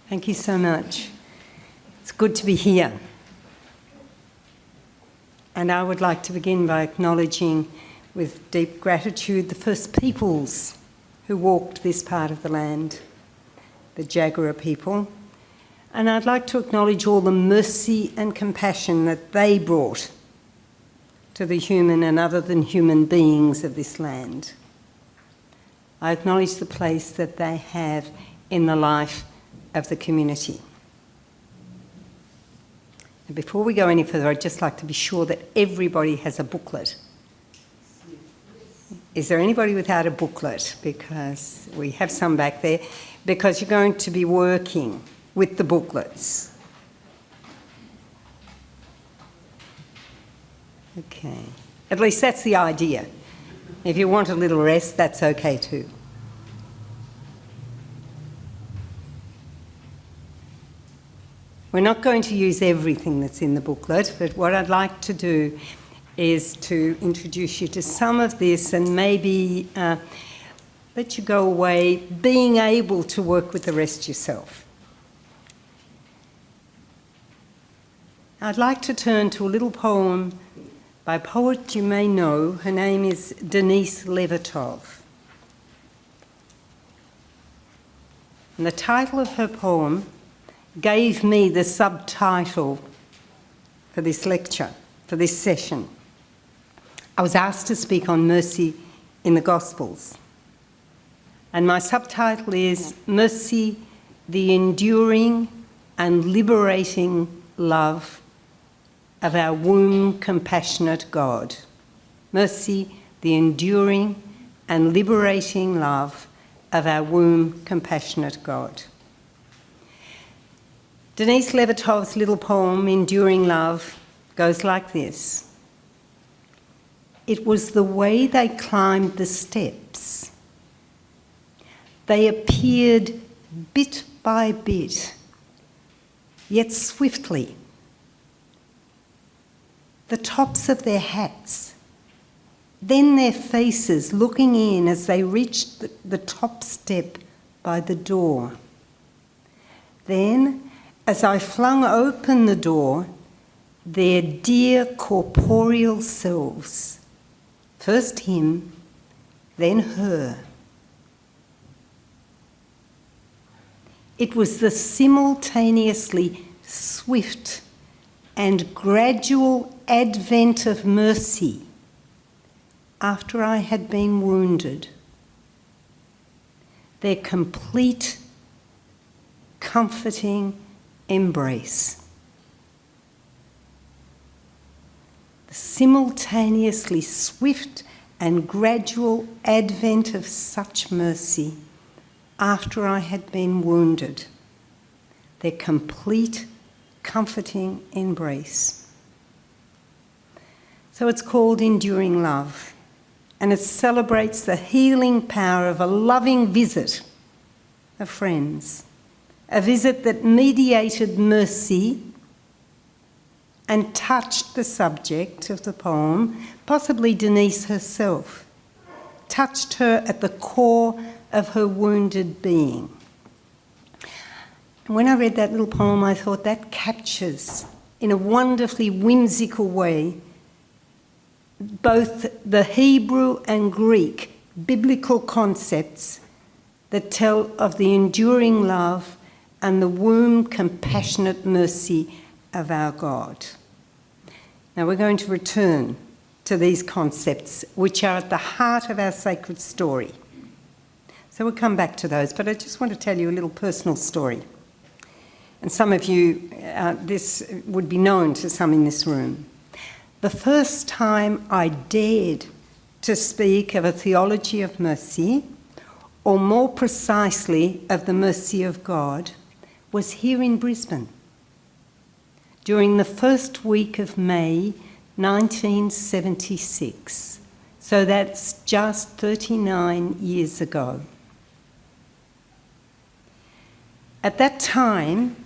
Thank you so much. It's good to be here. And I would like to begin by acknowledging with deep gratitude the first peoples who walked this part of the land, the Jagera people. And I'd like to acknowledge all the mercy and compassion that they brought to the human and other than human beings of this land. I acknowledge the place that they have in the life of the community. And before we go any further, I'd just like to be sure that everybody has a booklet. Is there anybody without a booklet? Because we have some back there, because you're going to be working with the booklets. Okay. At least that's the idea. If you want a little rest, that's okay too. We're not going to use everything that's in the booklet, but what I'd like to do is to introduce you to some of this and maybe let you go away being able to work with the rest yourself. I'd like to turn to a little poem by a poet you may know. Her name is Denise Levertov. And the title of her poem gave me the subtitle for this lecture, for this session. I was asked to speak on mercy in the Gospels. And my subtitle is Mercy, the Enduring and Liberating Love of Our Womb Compassionate God. Mercy, the Enduring and Liberating Love of Our Womb Compassionate God. Denise Levertov's little poem, Enduring Love, goes like this. It was the way they climbed the steps. They appeared bit by bit, yet swiftly. The tops of their hats, then their faces looking in as they reached the top step by the door. Then, as I flung open the door, their dear corporeal selves, first him, then her. It was the simultaneously swift and gradual advent of mercy after I had been wounded, their complete, comforting embrace. The simultaneously swift and gradual advent of such mercy after I had been wounded, their complete, comforting embrace. So it's called Enduring Love, and it celebrates the healing power of a loving visit of friends. A visit that mediated mercy and touched the subject of the poem, possibly Denise herself, touched her at the core of her wounded being. And when I read that little poem, I thought that captures, in a wonderfully whimsical way, both the Hebrew and Greek biblical concepts that tell of the enduring love and the womb compassionate mercy of our God. Now we're going to return to these concepts which are at the heart of our sacred story. So we'll come back to those, but I just want to tell you a little personal story. And some of you, this would be known to some in this room. The first time I dared to speak of a theology of mercy, or more precisely of the mercy of God, was here in Brisbane during the first week of May 1976. So that's just 39 years ago. At that time,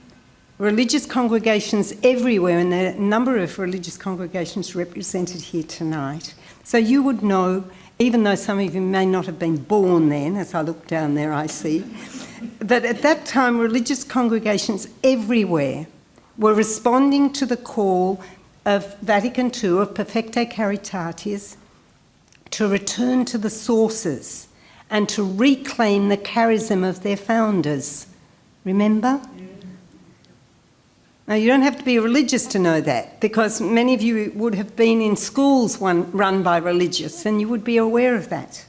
religious congregations everywhere, and there are a number of religious congregations represented here tonight, so you would know, even though some of you may not have been born then, as I look down there I see, that at that time religious congregations everywhere were responding to the call of Vatican II, of Perfecte Caritatis, to return to the sources and to reclaim the charism of their founders. Remember? Now, you don't have to be religious to know that, because many of you would have been in schools run by religious, and you would be aware of that.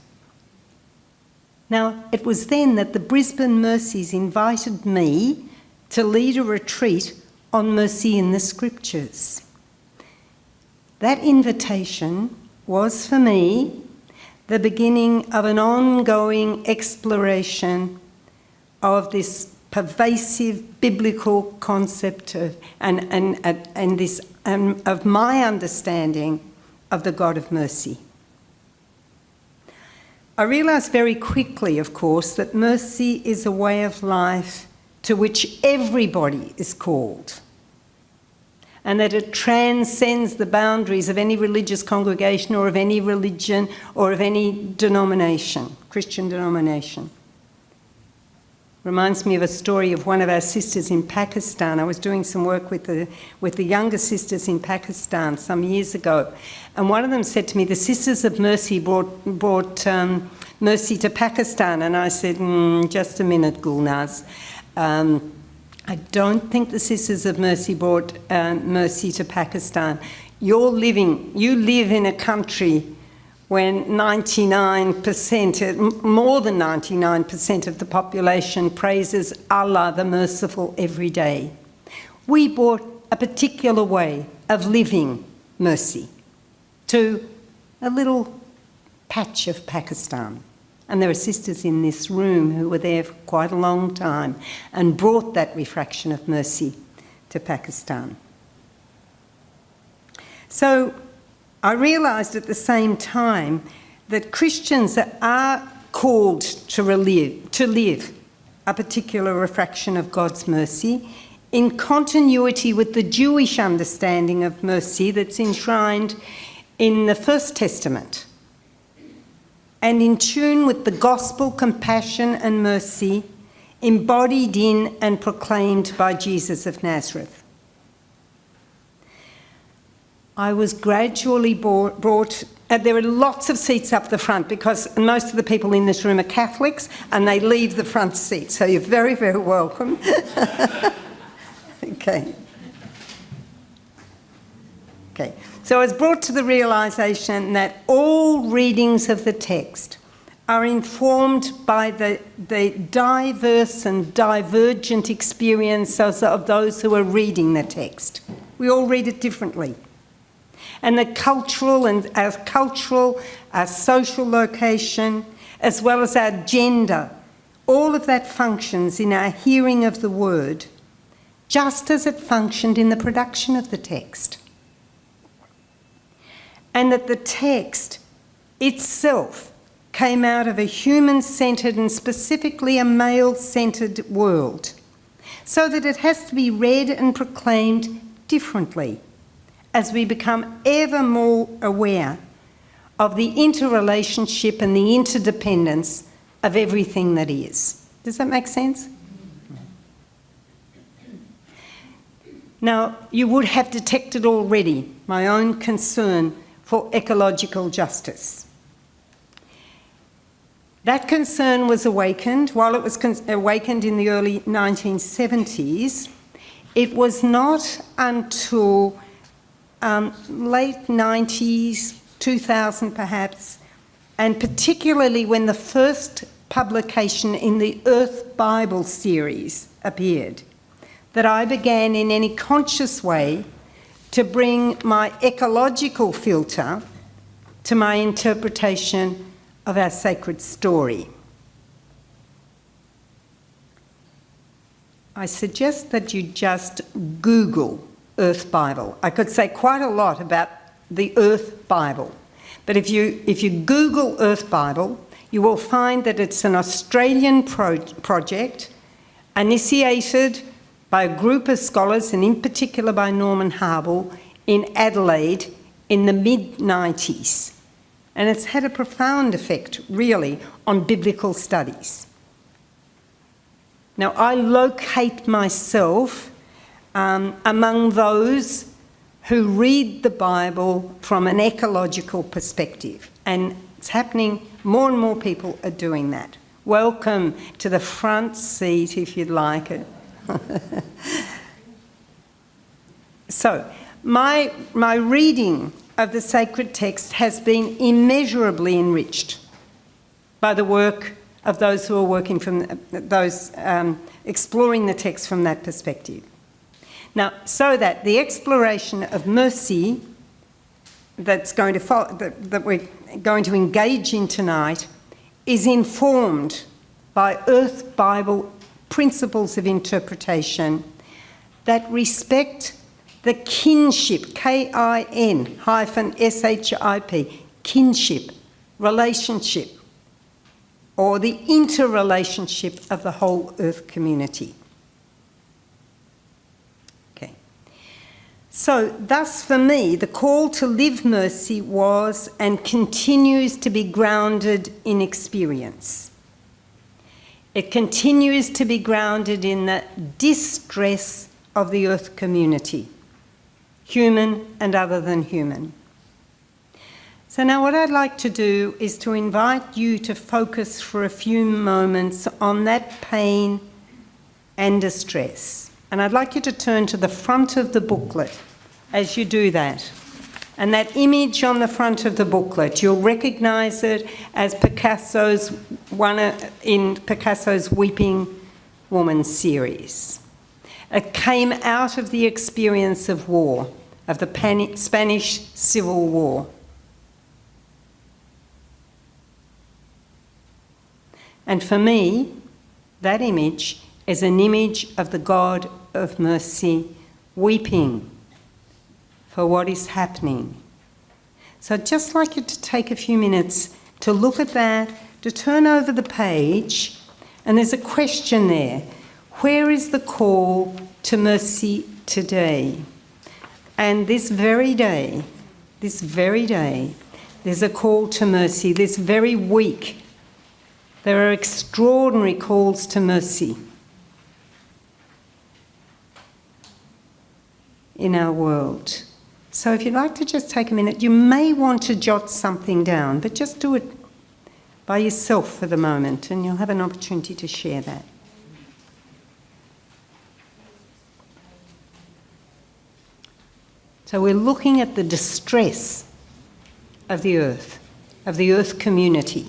Now, it was then that the Brisbane Mercies invited me to lead a retreat on mercy in the Scriptures. That invitation was, for me, the beginning of an ongoing exploration of this pervasive biblical concept of, of my understanding of the God of mercy. I realised very quickly, of course, that mercy is a way of life to which everybody is called, and that it transcends the boundaries of any religious congregation or of any religion or of any denomination, Christian denomination. Reminds me of a story of one of our sisters in Pakistan. I was doing some work with the younger sisters in Pakistan some years ago, and one of them said to me, the Sisters of Mercy brought mercy to Pakistan, and I said, just a minute, Gulnaz. I don't think the Sisters of Mercy brought mercy to Pakistan. You live in a country when 99%, more than 99% of the population praises Allah the Merciful every day. We brought a particular way of living mercy to a little patch of Pakistan. And there are sisters in this room who were there for quite a long time and brought that refraction of mercy to Pakistan. So I realised at the same time that Christians are called to live a particular refraction of God's mercy in continuity with the Jewish understanding of mercy that's enshrined in the First Testament, and in tune with the gospel compassion and mercy embodied in and proclaimed by Jesus of Nazareth. I was gradually brought, there are lots of seats up the front because most of the people in this room are Catholics and they leave the front seat, so you're very, very welcome. Okay. So I was brought to the realisation that all readings of the text are informed by the diverse and divergent experiences of those who are reading the text. We all read it differently. And our social location, as well as our gender, all of that functions in our hearing of the word, just as it functioned in the production of the text. And that the text itself came out of a human-centred and specifically a male-centred world, so that it has to be read and proclaimed differently as we become ever more aware of the interrelationship and the interdependence of everything that is. Does that make sense? Now, you would have detected already my own concern for ecological justice. That concern was awakened, while it was awakened in the early 1970s, it was not until late 90s, 2000 perhaps, and particularly when the first publication in the Earth Bible series appeared, that I began in any conscious way to bring my ecological filter to my interpretation of our sacred story. I suggest that you just Google Earth Bible. I could say quite a lot about the Earth Bible, but if you Google Earth Bible, you will find that it's an Australian project initiated by a group of scholars, and in particular by Norman Harble, in Adelaide in the mid-90s. And it's had a profound effect, really, on biblical studies. Now, I locate myself among those who read the Bible from an ecological perspective, and it's happening. More and more people are doing that. Welcome to the front seat if you'd like it. So, my reading of the sacred text has been immeasurably enriched by the work of those who are working from exploring the text from that perspective. Now, so that the exploration of mercy that's going to follow, that we're going to engage in tonight is informed by Earth Bible principles of interpretation that respect the kinship, K-I-N-SHIP, kinship, relationship, or the interrelationship of the whole Earth community. Okay. So, thus for me, the call to live mercy was and continues to be grounded in experience. It continues to be grounded in the distress of the Earth community, human and other than human. So now what I'd like to do is to invite you to focus for a few moments on that pain and distress. And I'd like you to turn to the front of the booklet as you do that. And that image on the front of the booklet, you'll recognise it as Picasso's Weeping Woman series. It came out of the experience of war, of the Spanish Civil War. And for me, that image is an image of the God of mercy weeping for what is happening. So I'd just like you to take a few minutes to look at that, to turn over the page, and there's a question there. Where is the call to mercy today? And this very day, there's a call to mercy. This very week, there are extraordinary calls to mercy in our world. So if you'd like to just take a minute, you may want to jot something down, but just do it by yourself for the moment, and you'll have an opportunity to share that. So we're looking at the distress of the Earth community.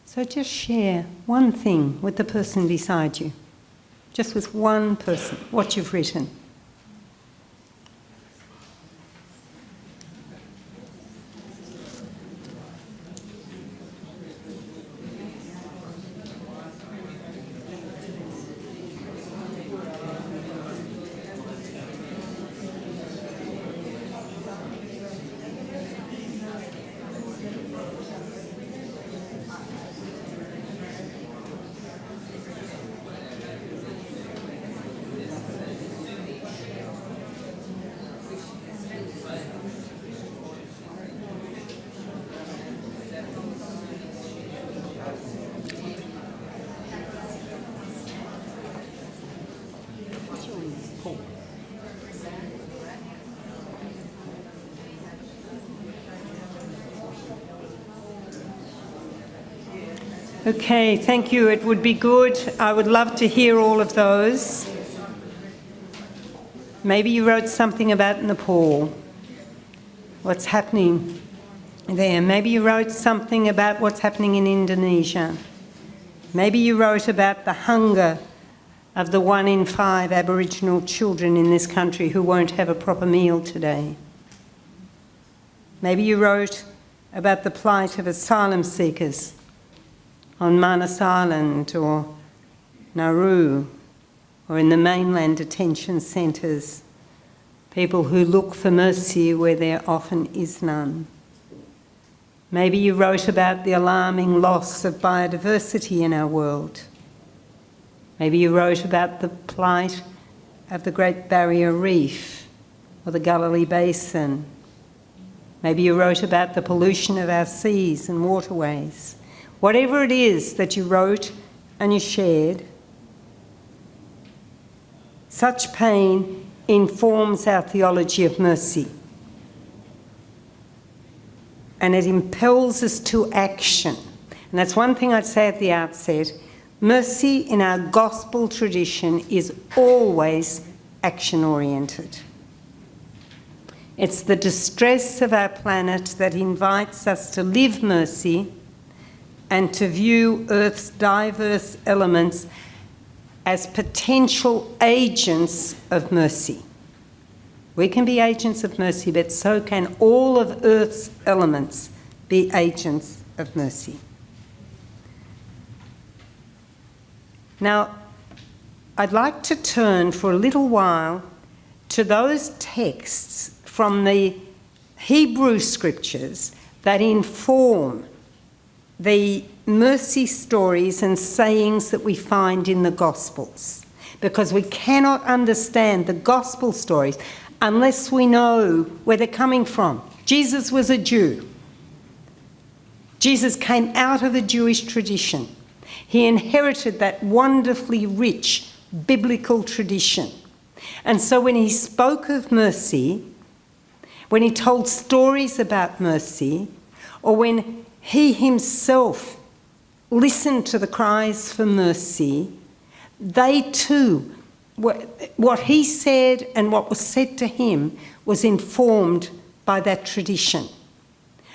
So just share one thing with the person beside you, just with one person, what you've written. Okay, thank you. It would be good. I would love to hear all of those. Maybe you wrote something about Nepal, what's happening there. Maybe you wrote something about what's happening in Indonesia. Maybe you wrote about the hunger of the 1 in 5 Aboriginal children in this country who won't have a proper meal today. Maybe you wrote about the plight of asylum seekers on Manus Island or Nauru or in the mainland detention centres, people who look for mercy where there often is none. Maybe you wrote about the alarming loss of biodiversity in our world. Maybe you wrote about the plight of the Great Barrier Reef or the Galilee Basin. Maybe you wrote about the pollution of our seas and waterways. Whatever it is that you wrote and you shared, such pain informs our theology of mercy. And it impels us to action. And that's one thing I'd say at the outset. Mercy in our gospel tradition is always action-oriented. It's the distress of our planet that invites us to live mercy and to view Earth's diverse elements as potential agents of mercy. We can be agents of mercy, but so can all of Earth's elements be agents of mercy. Now, I'd like to turn for a little while to those texts from the Hebrew scriptures that inform the mercy stories and sayings that we find in the Gospels, because we cannot understand the Gospel stories unless we know where they're coming from. Jesus was a Jew. Jesus came out of a Jewish tradition. He inherited that wonderfully rich biblical tradition. And so when he spoke of mercy, when he told stories about mercy, or when he himself listened to the cries for mercy, they too, what he said and what was said to him was informed by that tradition.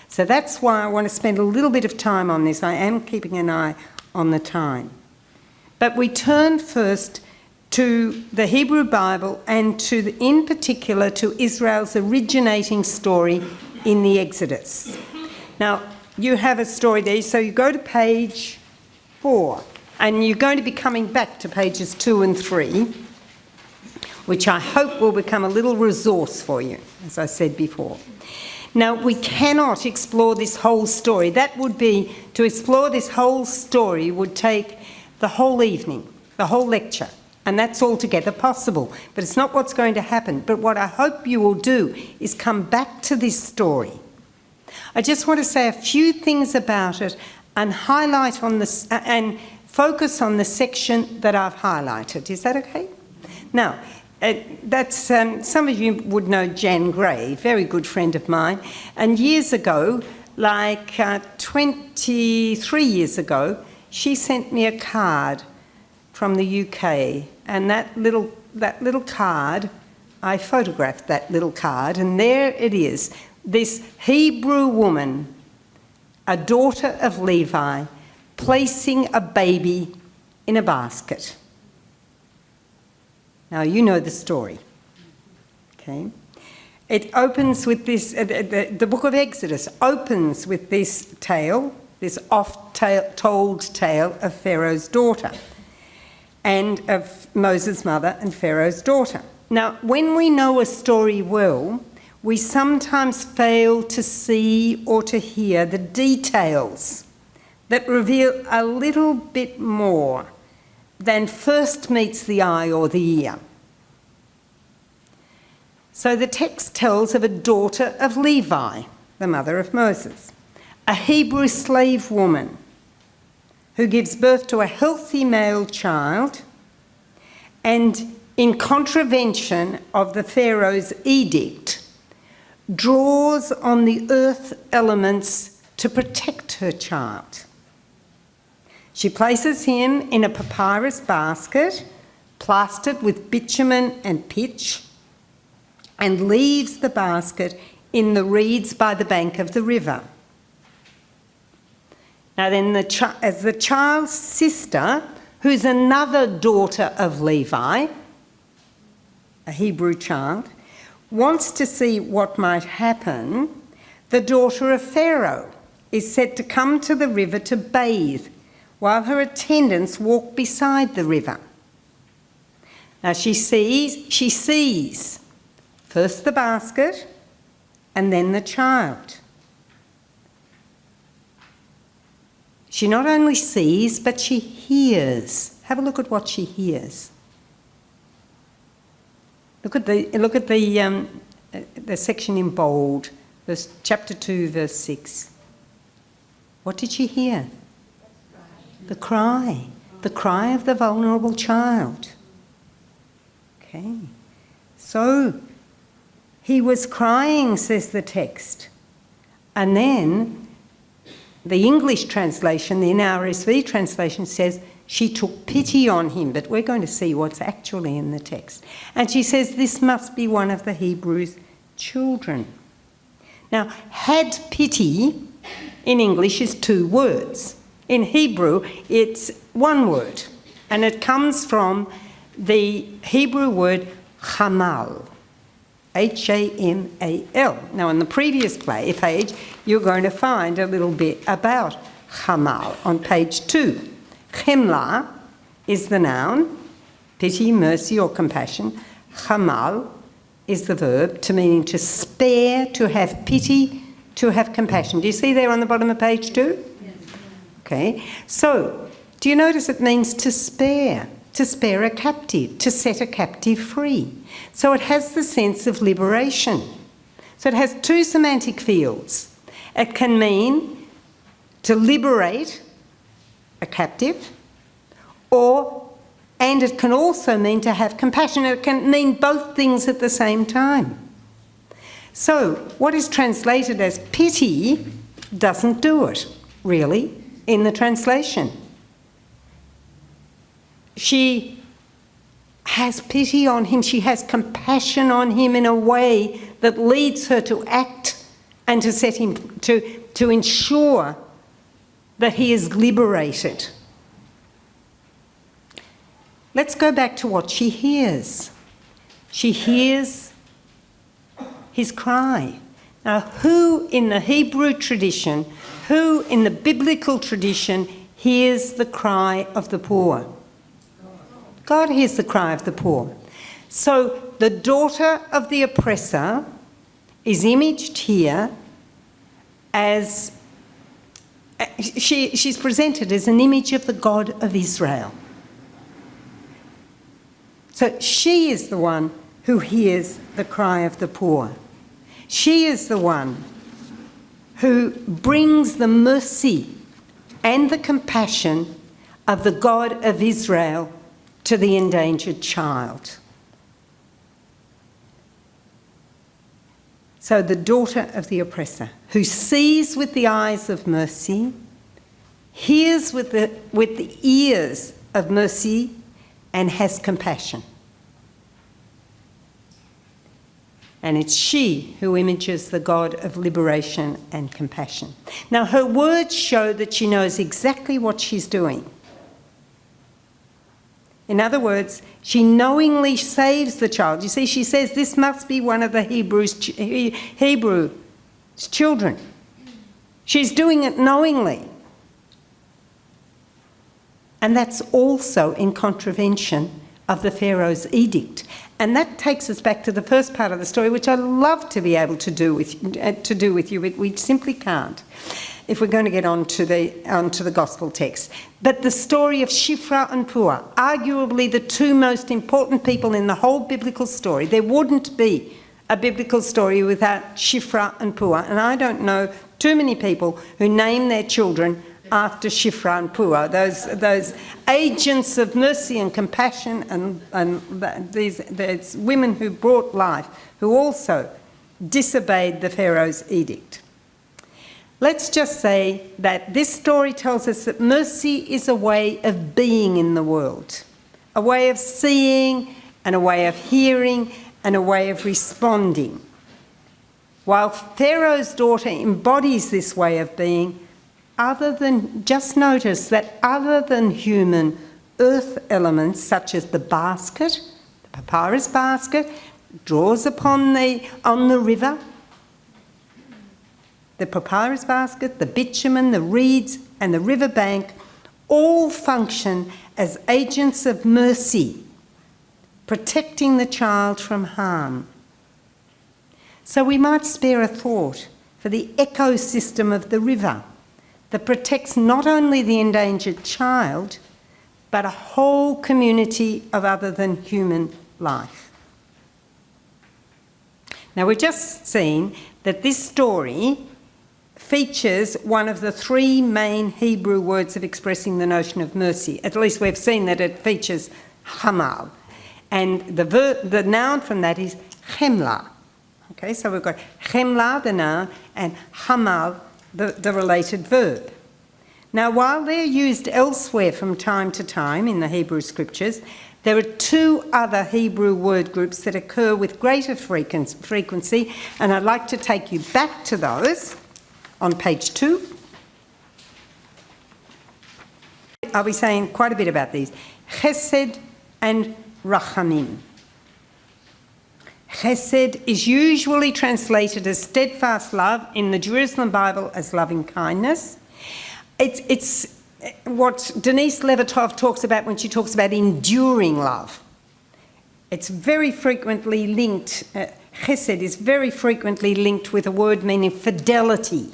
So that's why I want to spend a little bit of time on this. I am keeping an eye on the time. But we turn first to the Hebrew Bible and in particular to Israel's originating story in the Exodus. Now, you have a story there, so you go to page 4, and you're going to be coming back to pages 2 and 3, which I hope will become a little resource for you, as I said before. Now, we cannot explore this whole story. To explore this whole story would take the whole evening, the whole lecture, and that's altogether possible. But it's not what's going to happen. But what I hope you will do is come back to this story. I just want to say a few things about it and highlight on this and focus on the section that I've highlighted. Is that okay? Now, some of you would know Jan Gray, very good friend of mine. And years ago, 23 years ago, she sent me a card from the UK. And that little card, I photographed that little card, and there it is. This Hebrew woman, a daughter of Levi, placing a baby in a basket. Now, you know the story, okay? It opens with this, the book of Exodus opens with this tale, this oft-told tale of Pharaoh's daughter and of Moses' mother and Pharaoh's daughter. Now, when we know a story well, we sometimes fail to see or to hear the details that reveal a little bit more than first meets the eye or the ear. So the text tells of a daughter of Levi, the mother of Moses, a Hebrew slave woman who gives birth to a healthy male child and, in contravention of the Pharaoh's edict, draws on the earth elements to protect her child. She places him in a papyrus basket, plastered with bitumen and pitch, and leaves the basket in the reeds by the bank of the river. Now then, as the child's sister, who's another daughter of Levi, a Hebrew child, wants to see what might happen. The daughter of Pharaoh is said to come to the river to bathe while her attendants walk beside the river. Now she sees first the basket and then the child. She not only sees, but she hears. Have a look at what she hears. Look at the section in bold, chapter 2, verse 6. What did she hear? The cry of the vulnerable child. Okay, so he was crying, says the text. And then the English translation, the NRSV translation says she took pity on him, but we're going to see what's actually in the text. And she says this must be one of the Hebrews' children. Now, had pity in English is 2 words. In Hebrew, it's 1 word, and it comes from the Hebrew word chamal, H-A-M-A-L. Now, on the previous page, you're going to find a little bit about chamal on page 2. Chemla is the noun, pity, mercy or compassion. Chamal is the verb, to meaning to spare, to have pity, to have compassion. Do you see there on the bottom of page 2? Yes. Okay, so do you notice it means to spare a captive, to set a captive free. So it has the sense of liberation. So it has 2 semantic fields. It can mean to liberate a captive, and it can also mean to have compassion. It can mean both things at the same time. So what is translated as pity doesn't do it, really, in the translation. She has pity on him, she has compassion on him in a way that leads her to act and to set him, to ensure that he is liberated. Let's go back to what she hears. She hears his cry. Now, who in the Hebrew tradition, who in the biblical tradition hears the cry of the poor? God hears the cry of the poor. So the daughter of the oppressor is imaged here as she's presented as an image of the God of Israel. So she is the one who hears the cry of the poor. She is the one who brings the mercy and the compassion of the God of Israel to the endangered child. So the daughter of the oppressor, who sees with the eyes of mercy, hears with the ears of mercy, and has compassion. And it's she who images the God of liberation and compassion. Now, her words show that she knows exactly what she's doing. In other words, she knowingly saves the child. You see, she says this must be one of the Hebrews' children. She's doing it knowingly. And that's also in contravention of the Pharaoh's edict. And that takes us back to the first part of the story, which I love to be able to do with you, but we simply can't if we're going to get onto the gospel text. But the story of Shiphrah and Puah, arguably the 2 most important people in the whole biblical story. There wouldn't be a biblical story without Shiphrah and Puah, and I don't know too many people who name their children after Shiphrah and Puah, those agents of mercy and compassion, and these women who brought life, who also disobeyed the Pharaoh's edict. Let's just say that this story tells us that mercy is a way of being in the world, a way of seeing and a way of hearing and a way of responding. While Pharaoh's daughter embodies this way of being, just notice that other than human, earth elements such as the basket, the papyrus basket, draws upon on the river. The papyrus basket, the bitumen, the reeds and the riverbank all function as agents of mercy, protecting the child from harm. So we might spare a thought for the ecosystem of the river that protects not only the endangered child, but a whole community of other than human life. Now, we've just seen that this story features one of the three main Hebrew words of expressing the notion of mercy. At least we've seen that it features hamal. And the noun from that is chemla. Okay, so we've got chemla, the noun, and hamal, the related verb. Now, while they're used elsewhere from time to time in the Hebrew scriptures, there are two other Hebrew word groups that occur with greater frequency, and I'd like to take you back to those on page 2. I'll be saying quite a bit about these. Chesed and rachamim. Chesed is usually translated as steadfast love in the Jerusalem Bible as loving kindness. It's what Denise Levertov talks about when she talks about enduring love. It's very frequently linked, chesed is very frequently linked with a word meaning fidelity,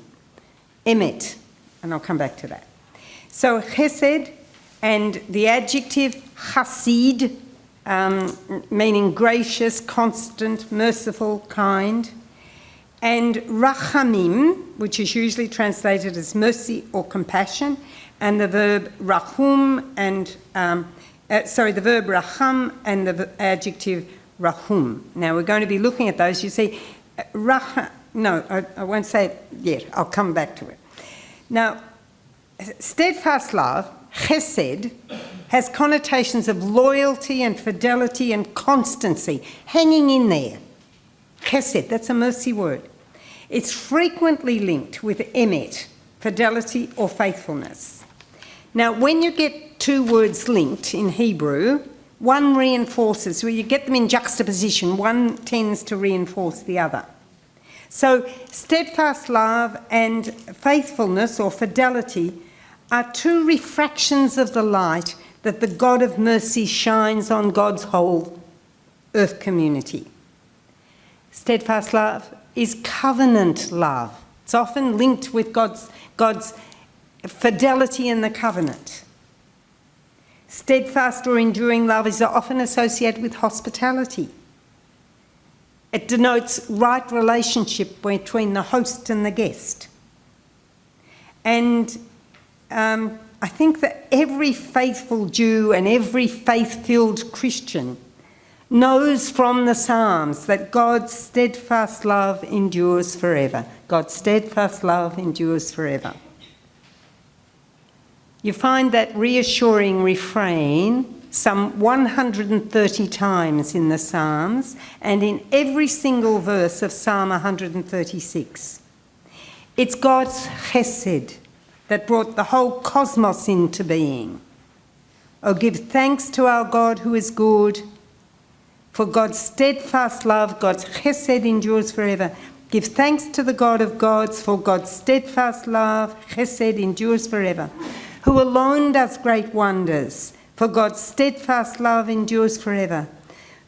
emet, and I'll come back to that. So chesed and the adjective chasid, meaning gracious, constant, merciful, kind, and rachamim, which is usually translated as mercy or compassion, and the verb rahum and the verb raham and the adjective rahum. Now we're going to be looking at those. You see, I won't say it yet. I'll come back to it. Now, steadfast love, chesed, has connotations of loyalty and fidelity and constancy, hanging in there. Chesed, that's a mercy word. It's frequently linked with emet, fidelity or faithfulness. Now, when you get two words linked in Hebrew, one reinforces, when you get them in juxtaposition, one tends to reinforce the other. So, steadfast love and faithfulness or fidelity are two refractions of the light that the God of mercy shines on God's whole earth community. Steadfast love is covenant love. It's often linked with God's fidelity in the covenant. Steadfast or enduring love is often associated with hospitality. It denotes right relationship between the host and the guest. And I think that every faithful Jew and every faith-filled Christian knows from the Psalms that God's steadfast love endures forever. God's steadfast love endures forever. You find that reassuring refrain some 130 times in the Psalms and in every single verse of Psalm 136. It's God's chesed that brought the whole cosmos into being. Oh, give thanks to our God who is good, for God's steadfast love, God's chesed endures forever. Give thanks to the God of gods, for God's steadfast love, chesed endures forever. Who alone does great wonders, for God's steadfast love endures forever.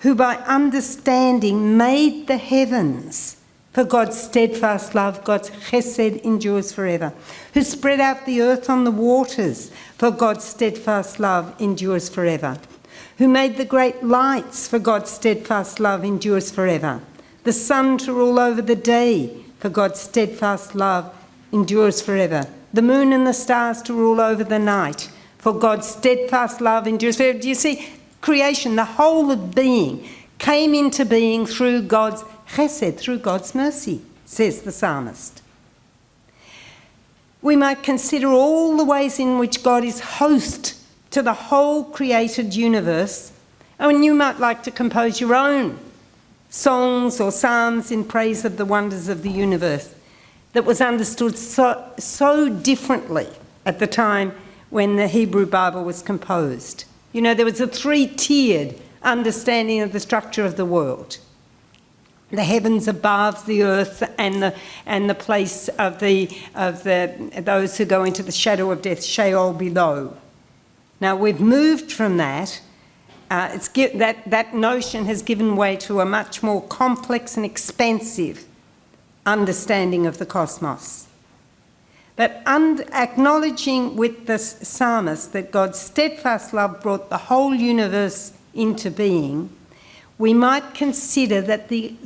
Who by understanding made the heavens, for God's steadfast love, God's chesed endures forever. Who spread out the earth on the waters, for God's steadfast love endures forever. Who made the great lights, for God's steadfast love endures forever. The sun to rule over the day, for God's steadfast love endures forever. The moon and the stars to rule over the night, for God's steadfast love endures forever. Do you see? Creation, the whole of being, came into being through God's chesed, through God's mercy, says the psalmist. We might consider all the ways in which God is host to the whole created universe. And you might like to compose your own songs or psalms in praise of the wonders of the universe that was understood so differently at the time when the Hebrew Bible was composed. You know, there was a three-tiered understanding of the structure of the world. The heavens above, the earth, and the place of those who go into the shadow of death, Sheol below. Now we've moved from that. That notion has given way to a much more complex and expansive understanding of the cosmos. But acknowledging with the psalmist that God's steadfast love brought the whole universe into being, we might consider the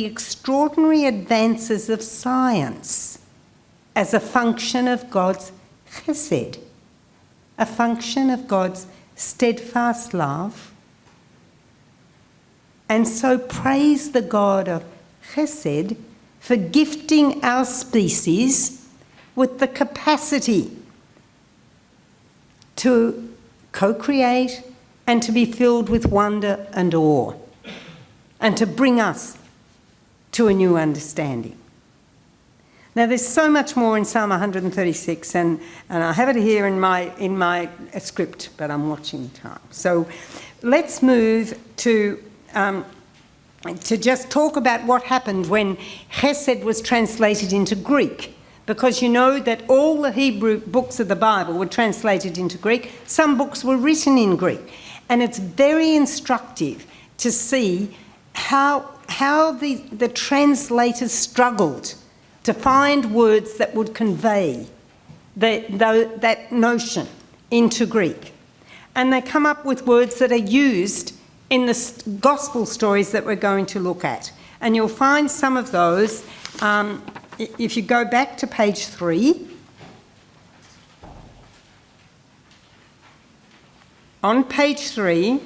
extraordinary advances of science as a function of God's chesed, a function of God's steadfast love, and so praise the God of chesed for gifting our species with the capacity to co-create and to be filled with wonder and awe, and to bring us to a new understanding. Now, there's so much more in Psalm 136, and I have it here in my script, but I'm watching time. So let's move to just talk about what happened when Chesed was translated into Greek. Because you know that all the Hebrew books of the Bible were translated into Greek. Some books were written in Greek. And it's very instructive to see how the translators struggled to find words that would convey that notion into Greek. And they come up with words that are used in the gospel stories that we're going to look at. And you'll find some of those if you go back to page 3. On page 3,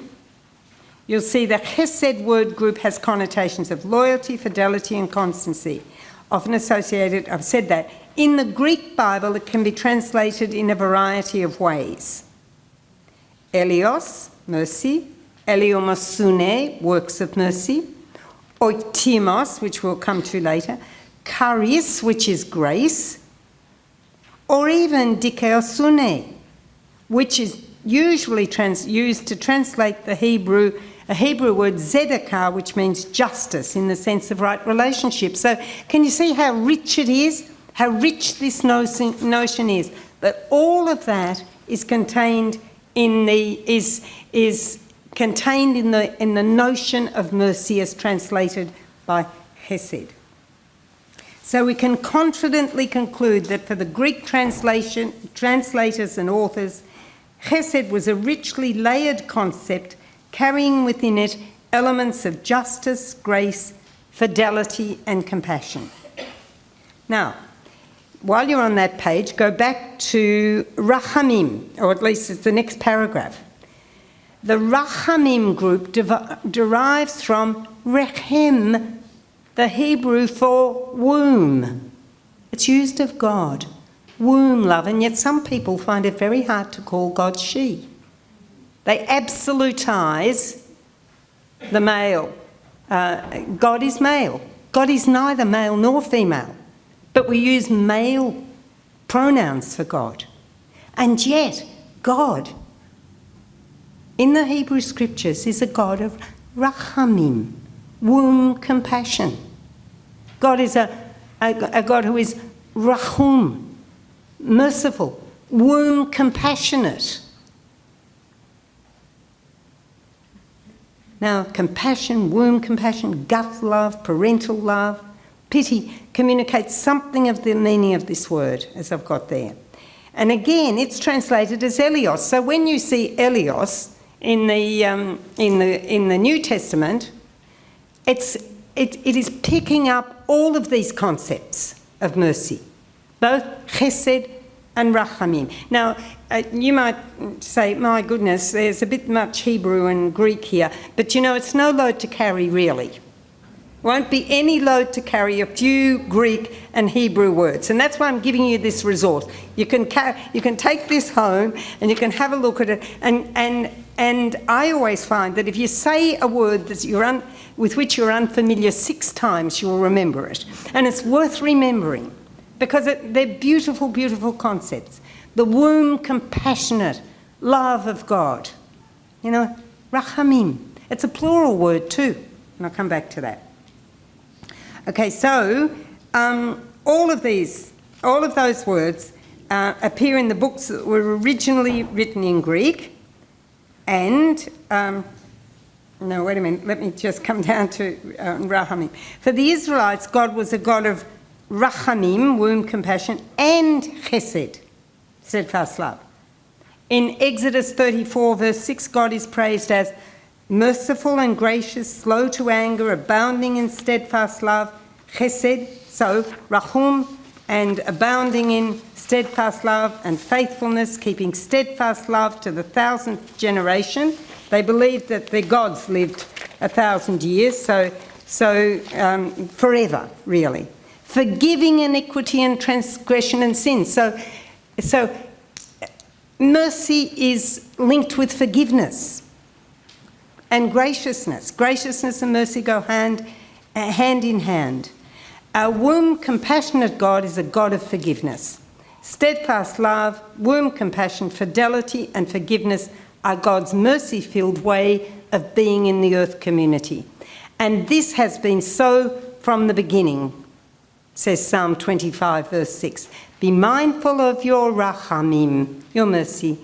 you'll see the chesed word group has connotations of loyalty, fidelity, and constancy, often associated, I've said that. In the Greek Bible, it can be translated in a variety of ways. Elios, mercy. Eliomosune, works of mercy. Oitimos, which we'll come to later. Charis, which is grace. Or even dikeosune, which is usually used to translate a Hebrew word zedekah, which means justice in the sense of right relationship. So can you see how rich it is? How rich this notion is? But all of that is contained in the notion of mercy as translated by Chesed. So we can confidently conclude that for the Greek translators and authors, Chesed was a richly layered concept carrying within it elements of justice, grace, fidelity, and compassion. Now, while you're on that page, go back to Rachamim, or at least it's the next paragraph. The Rachamim group derives from Rechem, the Hebrew for womb. It's used of God. Womb love, and yet some people find it very hard to call God she. They absolutize the male. God is male. God is neither male nor female, but we use male pronouns for God. And yet, God, in the Hebrew scriptures, is a God of rachamim, womb compassion. God is a God who is rachum, merciful, womb compassionate. Now, compassion, womb compassion, gut love, parental love, pity communicates something of the meaning of this word, as I've got there. And again, it's translated as Elios. So when you see Elios in the New Testament, it is picking up all of these concepts of mercy, both chesed and rachamim. Now, you might say, my goodness, there's a bit much Hebrew and Greek here, but you know, it's no load to carry, really. Won't be any load to carry a few Greek and Hebrew words, and that's why I'm giving you this resource. You can take this home and you can have a look at it, and I always find that if you say a word that with which you're unfamiliar 6 times, you'll remember it, and it's worth remembering because they're beautiful, beautiful concepts. The womb compassionate love of God. You know, rachamim. It's a plural word too, and I'll come back to that. Okay, so all of those words appear in the books that were originally written in Greek, and no, wait a minute, let me just come down to rachamim. For the Israelites, God was a God of rachamim, womb compassion, and chesed, steadfast love. In Exodus 34, verse 6, God is praised as merciful and gracious, slow to anger, abounding in steadfast love, chesed, so rachum, and abounding in steadfast love and faithfulness, keeping steadfast love to the 1,000th generation. They believed that their gods lived 1,000 years, so forever, really. Forgiving iniquity and transgression and sin. So mercy is linked with forgiveness and graciousness. Graciousness and mercy go hand in hand. Our womb compassionate God is a God of forgiveness. Steadfast love, womb compassion, fidelity and forgiveness are God's mercy-filled way of being in the earth community. And this has been so from the beginning, says Psalm 25, verse 6. Be mindful of your rachamim, your mercy,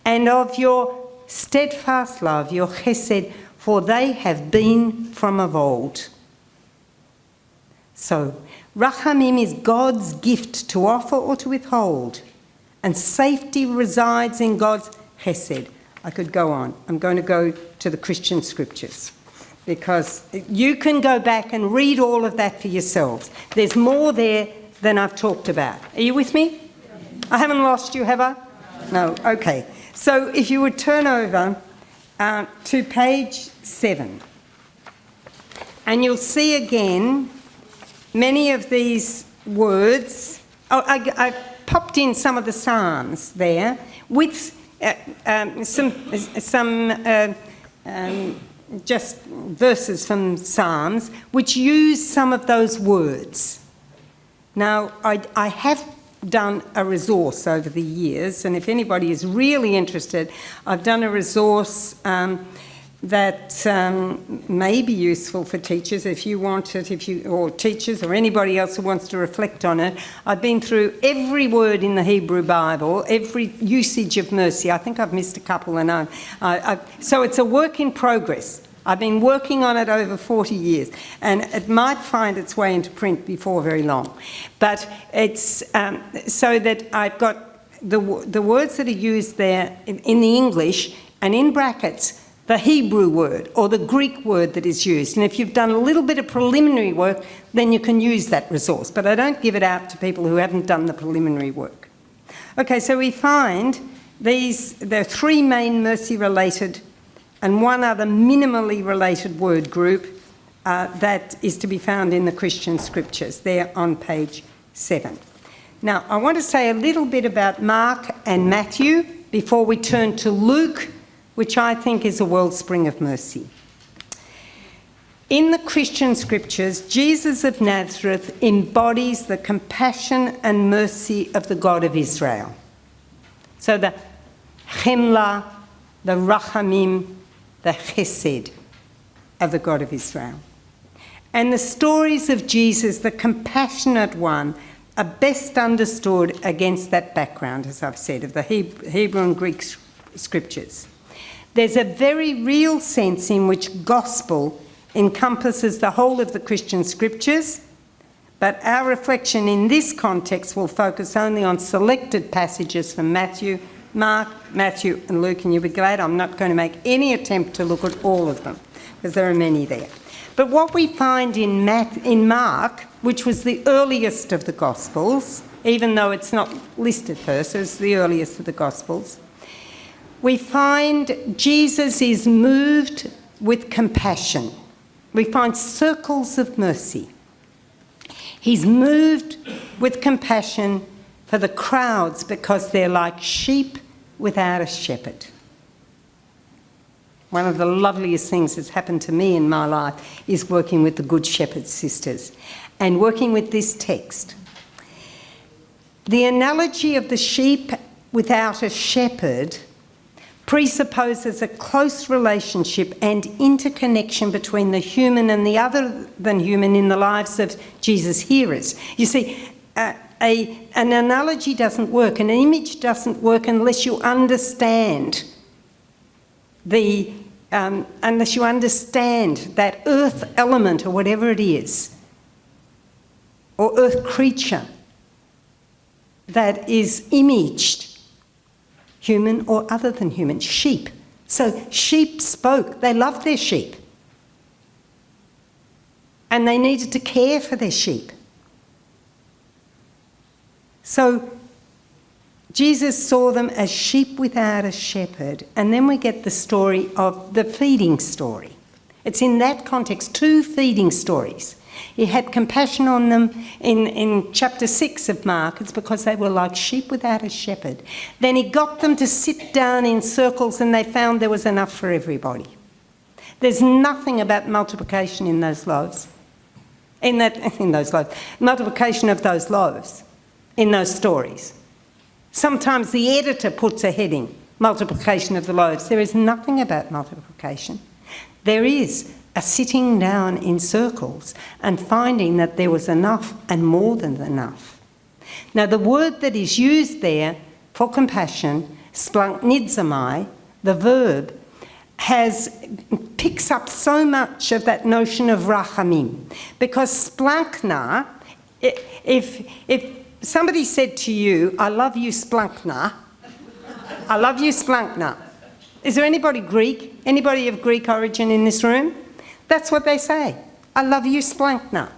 and of your steadfast love, your chesed, for they have been from of old. So, rachamim is God's gift to offer or to withhold, and safety resides in God's chesed. I could go on. I'm going to go to the Christian scriptures because you can go back and read all of that for yourselves. There's more there than I've talked about. Are you with me? I haven't lost you, have I? No, okay. So if you would turn over to page 7, and you'll see again many of these words. Oh, I popped in some of the Psalms there with some just verses from Psalms which use some of those words. Now, I have done a resource over the years, and if anybody is really interested, I've done a resource that may be useful for teachers if you want it, or teachers or anybody else who wants to reflect on it. I've been through every word in the Hebrew Bible, every usage of mercy. I think I've missed a couple, and so it's a work in progress. I've been working on it over 40 years, and it might find its way into print before very long. But it's so that I've got the words that are used there in the English, and in brackets, the Hebrew word or the Greek word that is used. And if you've done a little bit of preliminary work, then you can use that resource. But I don't give it out to people who haven't done the preliminary work. Okay, so we find there are 3 main mercy-related and one other minimally related word group that is to be found in the Christian scriptures, there on page 7. Now, I want to say a little bit about Mark and Matthew before we turn to Luke, which I think is a wellspring of mercy. In the Christian scriptures, Jesus of Nazareth embodies the compassion and mercy of the God of Israel. So the chemla, the rachamim, the chesed of the God of Israel. And the stories of Jesus, the compassionate one, are best understood against that background, as I've said, of the Hebrew and Greek scriptures. There's a very real sense in which gospel encompasses the whole of the Christian scriptures, but our reflection in this context will focus only on selected passages from Matthew, Mark, Matthew and Luke, and you'll be glad I'm not going to make any attempt to look at all of them, because there are many there. But what we find in Mark, which was the earliest of the Gospels, even though it's not listed first, it's the earliest of the Gospels, we find Jesus is moved with compassion. We find circles of mercy. He's moved with compassion for the crowds because they're like sheep without a shepherd. One of the loveliest things that's happened to me in my life is working with the Good Shepherd sisters and working with this text. The analogy of the sheep without a shepherd presupposes a close relationship and interconnection between the human and the other than human in the lives of Jesus' hearers. You see, an analogy doesn't work, an image doesn't work unless you understand that earth element or whatever it is, or earth creature that is imaged, human or other than human. Sheep. So sheep spoke. They loved their sheep. And they needed to care for their sheep. So Jesus saw them as sheep without a shepherd. And then we get the story of the feeding story. It's in that context, two feeding stories. He had compassion on them in chapter 6 of Mark. It's because they were like sheep without a shepherd. Then he got them to sit down in circles and they found there was enough for everybody. There's nothing about multiplication in those loaves. Multiplication of those loaves in those stories. Sometimes the editor puts a heading, multiplication of the loaves. There is nothing about multiplication. There is a sitting down in circles and finding that there was enough and more than enough. Now, the word that is used there for compassion, splanknidzomai, the verb, picks up so much of that notion of rachamim. Because splankna, if somebody said to you, I love you splankna, I love you splankna. Is there anybody Greek? Anybody of Greek origin in this room? That's what they say. I love you splankna.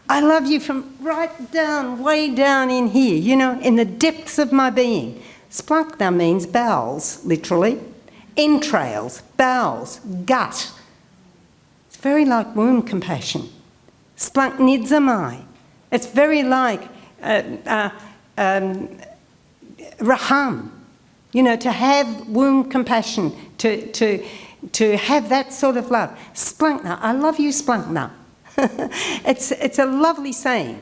I love you from right down, way down in here, you know, in the depths of my being. Splankna means bowels, literally. Entrails, bowels, gut. It's very like womb compassion. Splanknidzomai. It's very like raham. You know, to have womb compassion, to have that sort of love. Splankna, I love you, splankna. It's a lovely saying.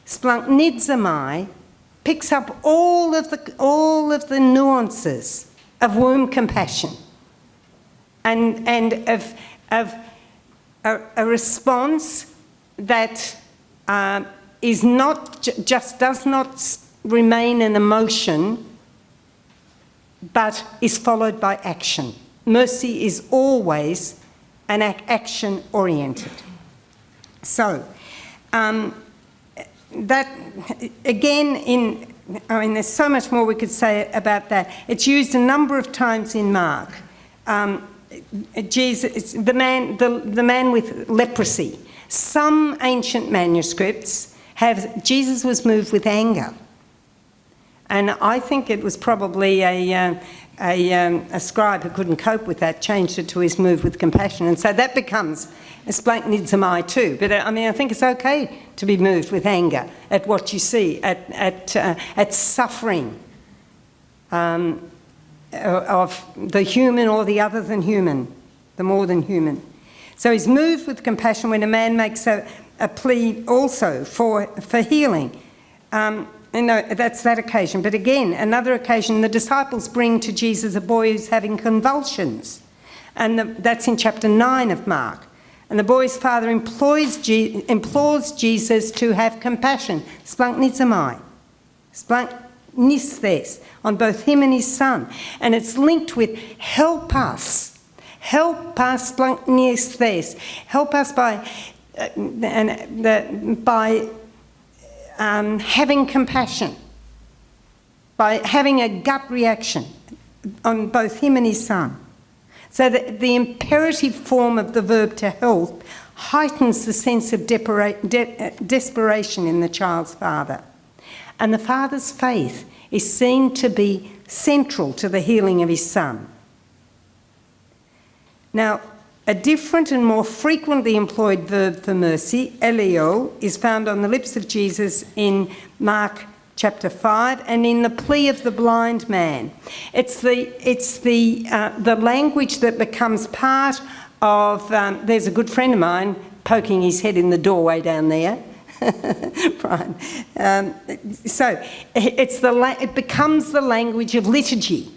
Splanknidzomai picks up all of the nuances of womb compassion and of a response that is not just does not remain an emotion, but is followed by action. Mercy is always an action-oriented. So, that, again, there's so much more we could say about that. It's used a number of times in Mark. Jesus, the man with leprosy. Some ancient manuscripts have Jesus was moved with anger. And I think it was probably a scribe who couldn't cope with that, changed it to his move with compassion. And so that becomes a splanknidzomai too. But I think it's okay to be moved with anger at what you see, at suffering of the human or the other than human, the more than human. So he's moved with compassion when a man makes a plea also for healing. That's that occasion. But again, another occasion, the disciples bring to Jesus a boy who's having convulsions. And that's in chapter 9 of Mark. And the boy's father implores Jesus to have compassion, splanknidzomai, splanknisthes, on both him and his son. And it's linked with help us, splanknisthes, help us by having compassion, by having a gut reaction on both him and his son. So that the imperative form of the verb to help heightens the sense of desperation in the child's father. And the father's faith is seen to be central to the healing of his son. Now, a different and more frequently employed verb for mercy, elio, is found on the lips of Jesus in Mark chapter 5 and in the plea of the blind man. It's the language that becomes part of, there's a good friend of mine poking his head in the doorway down there. Brian. So it becomes the language of liturgy.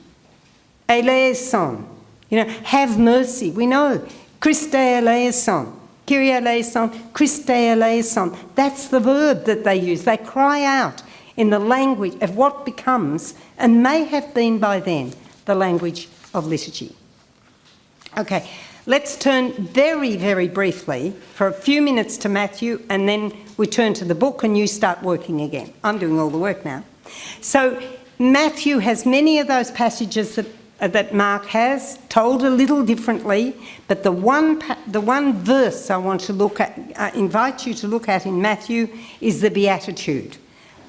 Eleison, have mercy. We know, Christe eleison, Kyrie eleison, Christe eleison. That's the verb that they use. They cry out in the language of what becomes, and may have been by then, the language of liturgy. Okay, let's turn very, very briefly for a few minutes to Matthew, and then we turn to the book and you start working again. I'm doing all the work now. So Matthew has many of those passages that Mark has, told a little differently, but the one verse I want to look at, invite you to look at in Matthew is the Beatitude.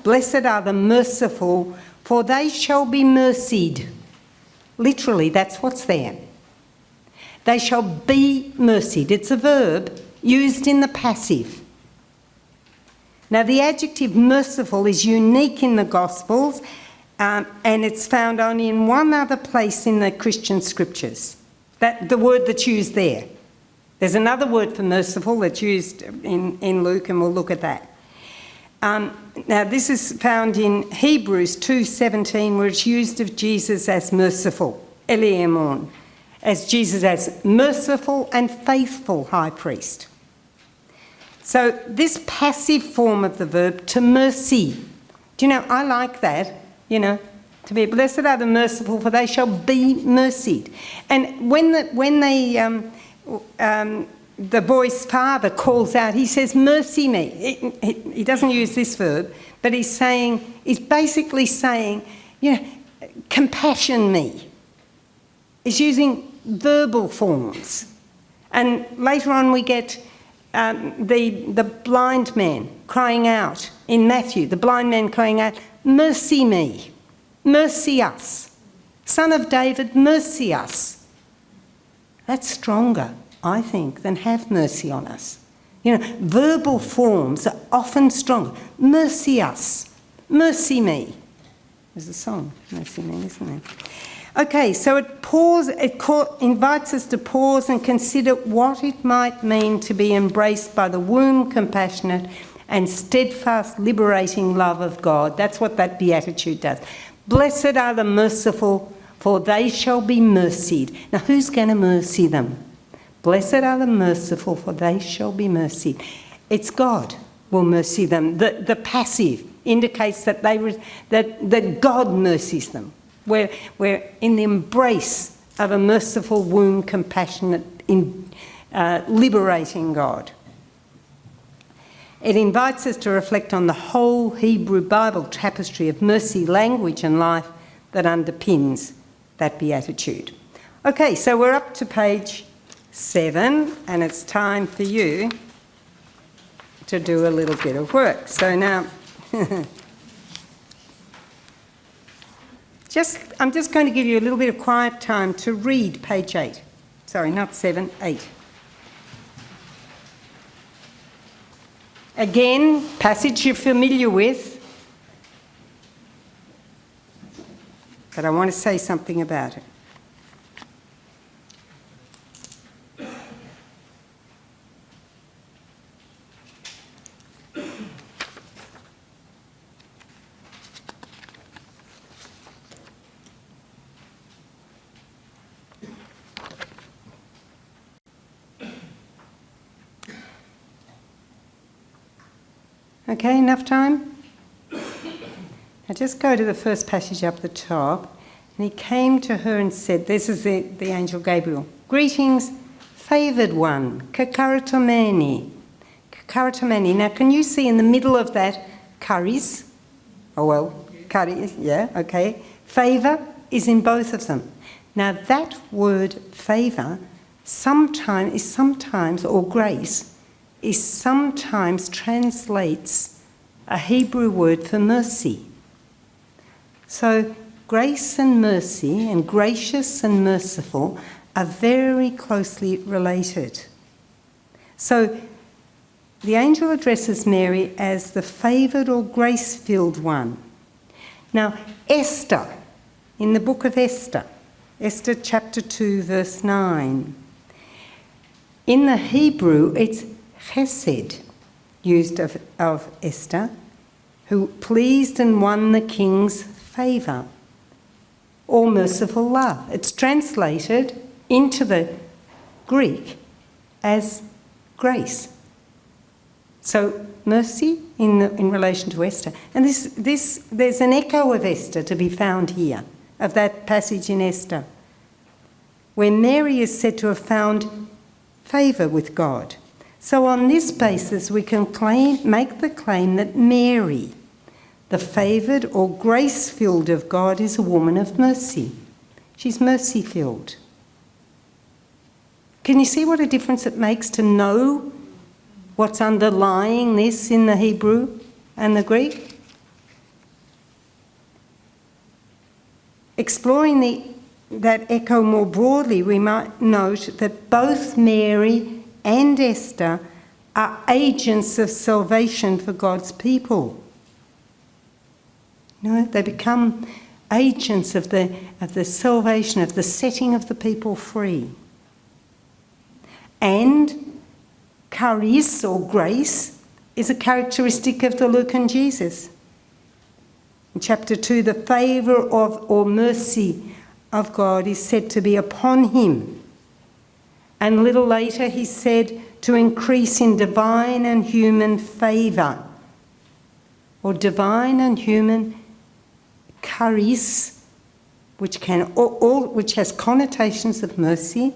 Blessed are the merciful, for they shall be mercied. Literally, that's what's there. They shall be mercied. It's a verb used in the passive. Now, the adjective merciful is unique in the Gospels, and it's found only in one other place in the Christian scriptures. The word that's used there. There's another word for merciful that's used in Luke, and we'll look at that. Now, this is found in Hebrews 2:17, where it's used of Jesus as merciful, Eliamon, as Jesus as merciful and faithful high priest. So this passive form of the verb, to mercy, I like that, to be blessed are the merciful, for they shall be mercied. And when the boy's father calls out, he says, mercy me. He doesn't use this verb, but he's basically saying, compassion me. He's using verbal forms. And later on we get the blind man crying out in Matthew, the blind man crying out, mercy me, mercy us. Son of David, mercy us. That's stronger, I think, than have mercy on us. Verbal forms are often stronger. Mercy us, mercy me. There's a song, mercy me, isn't there? Okay, so it invites us to pause and consider what it might mean to be embraced by the womb compassionate and steadfast liberating love of God. That's what that beatitude does. Blessed are the merciful, for they shall be mercied. Now, who's going to mercy them? Blessed are the merciful, for they shall be mercied. It's God will mercy them. The passive indicates that that God mercies them. We're in the embrace of a merciful womb, compassionate, liberating God. It invites us to reflect on the whole Hebrew Bible tapestry of mercy, language and life that underpins that beatitude. Okay, so we're up to page 7, and it's time for you to do a little bit of work. So now... I'm just going to give you a little bit of quiet time to read page 8. Sorry, not 7, 8. Again, passage you're familiar with, but I want to say something about it. Okay, enough time? Now just go to the first passage up the top. And he came to her and said, this is the angel Gabriel, greetings, favoured one, kakaratomeni. Kakaratomeni. Now can you see in the middle of that, charis? Oh well, charis, yeah, okay. Favour is in both of them. Now that word favour sometimes, or grace, is sometimes translates a Hebrew word for mercy. So grace and mercy, and gracious and merciful, are very closely related. So the angel addresses Mary as the favoured or grace-filled one. Now Esther, in the book of Esther chapter 2 verse 9, in the Hebrew it's chesed, used of Esther, who pleased and won the king's favour. or merciful love. It's translated into the Greek as grace. So mercy in relation to Esther. And there's an echo of Esther to be found here, of that passage in Esther, where Mary is said to have found favour with God. So on this basis, we can make the claim that Mary, the favoured or grace-filled of God, is a woman of mercy. She's mercy-filled. Can you see what a difference it makes to know what's underlying this in the Hebrew and the Greek? Exploring that echo more broadly, we might note that both Mary and Esther are agents of salvation for God's people. You know, they become agents of the salvation, of the setting of the people free. And charis, or grace, is a characteristic of the Lucan Jesus. In chapter 2, the favour of or mercy of God is said to be upon him. And a little later he said to increase in divine and human favour, or divine and human charis, which has connotations of mercy,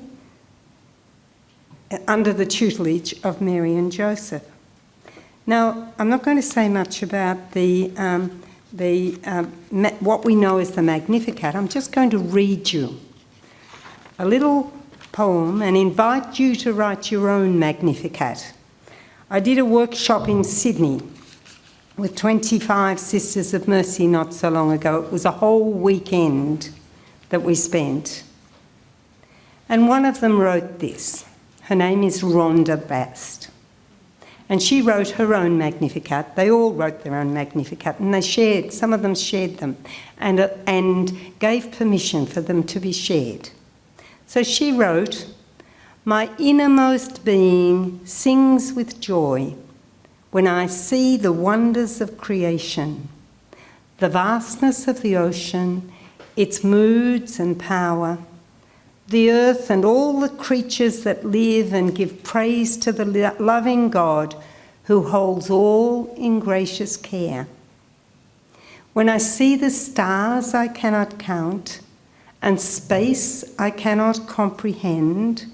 under the tutelage of Mary and Joseph. Now, I'm not going to say much about what we know as the Magnificat. I'm just going to read you a little poem and invite you to write your own Magnificat. I did a workshop in Sydney with 25 Sisters of Mercy not so long ago. It was a whole weekend that we spent. And one of them wrote this. Her name is Rhonda Bast. And she wrote her own Magnificat. They all wrote their own Magnificat, and some of them shared them and gave permission for them to be shared. So she wrote, "My innermost being sings with joy when I see the wonders of creation, the vastness of the ocean, its moods and power, the earth and all the creatures that live and give praise to the loving God who holds all in gracious care. When I see the stars I cannot count, and space I cannot comprehend,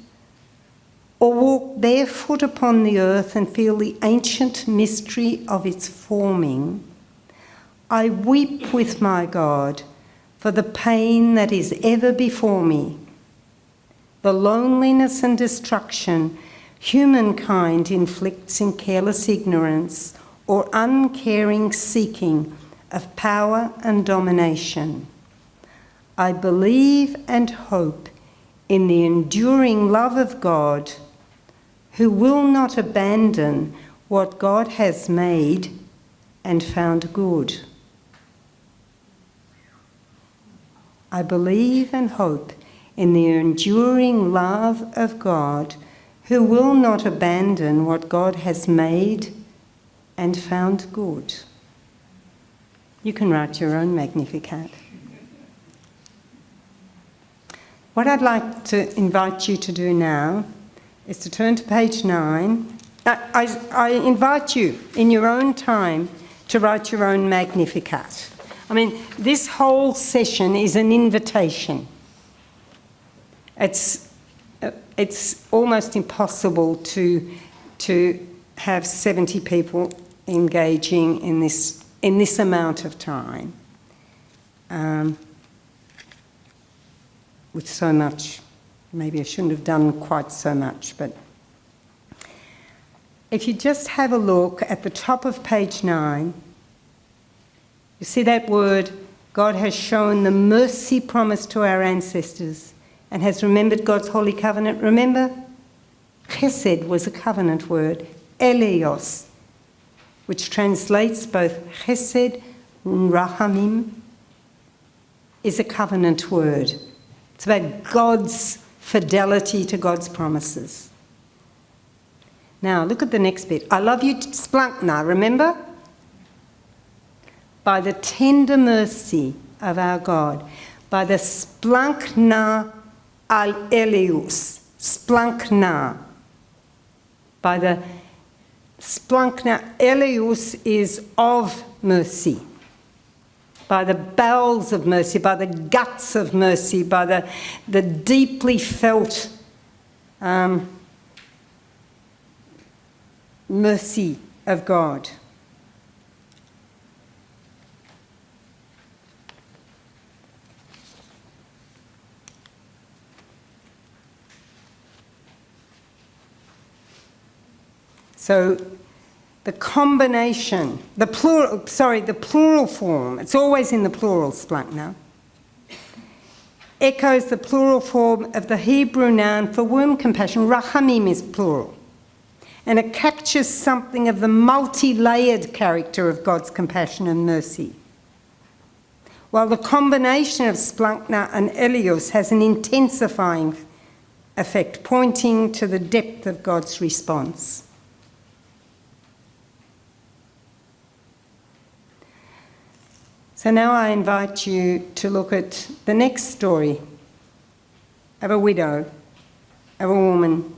or walk barefoot upon the earth and feel the ancient mystery of its forming, I weep with my God for the pain that is ever before me, the loneliness and destruction humankind inflicts in careless ignorance or uncaring seeking of power and domination. I believe and hope in the enduring love of God, who will not abandon what God has made and found good. I believe and hope in the enduring love of God, who will not abandon what God has made and found good." You can write your own Magnificat. What I'd like to invite you to do now is to turn to page 9. I invite you in your own time to write your own Magnificat. I mean, this whole session is an invitation. It's almost impossible to have 70 people engaging in this amount of time. With so much. Maybe I shouldn't have done quite so much, but if you just have a look at the top of page 9, you see that word, God has shown the mercy promised to our ancestors and has remembered God's holy covenant. Remember, chesed was a covenant word, eleos, which translates both chesed and rahamim, is a covenant word. It's about God's fidelity to God's promises. Now, look at the next bit. I love you, Splankna, remember? By the tender mercy of our God. by the splankna al Elius. Splankna. By the splankna, Elius is of mercy. By the bowels of mercy, by the guts of mercy, by the deeply felt mercy of God. So the combination, the plural form, it's always in the plural, splankna, echoes the plural form of the Hebrew noun for womb compassion. Rachamim is plural. And it captures something of the multi-layered character of God's compassion and mercy. While the combination of splankna and Elios has an intensifying effect, pointing to the depth of God's response. So now I invite you to look at the next story of a widow, of a woman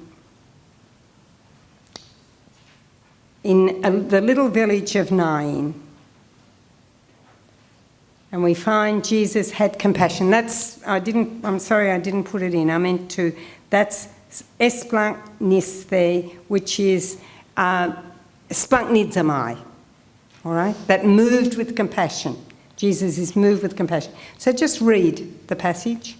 in the little village of Nain. And we find Jesus had compassion. I'm sorry I didn't put it in. I meant to, that's esplankniste, which is splanknidzamai, all right? That moved with compassion. Jesus is moved with compassion. So just read the passage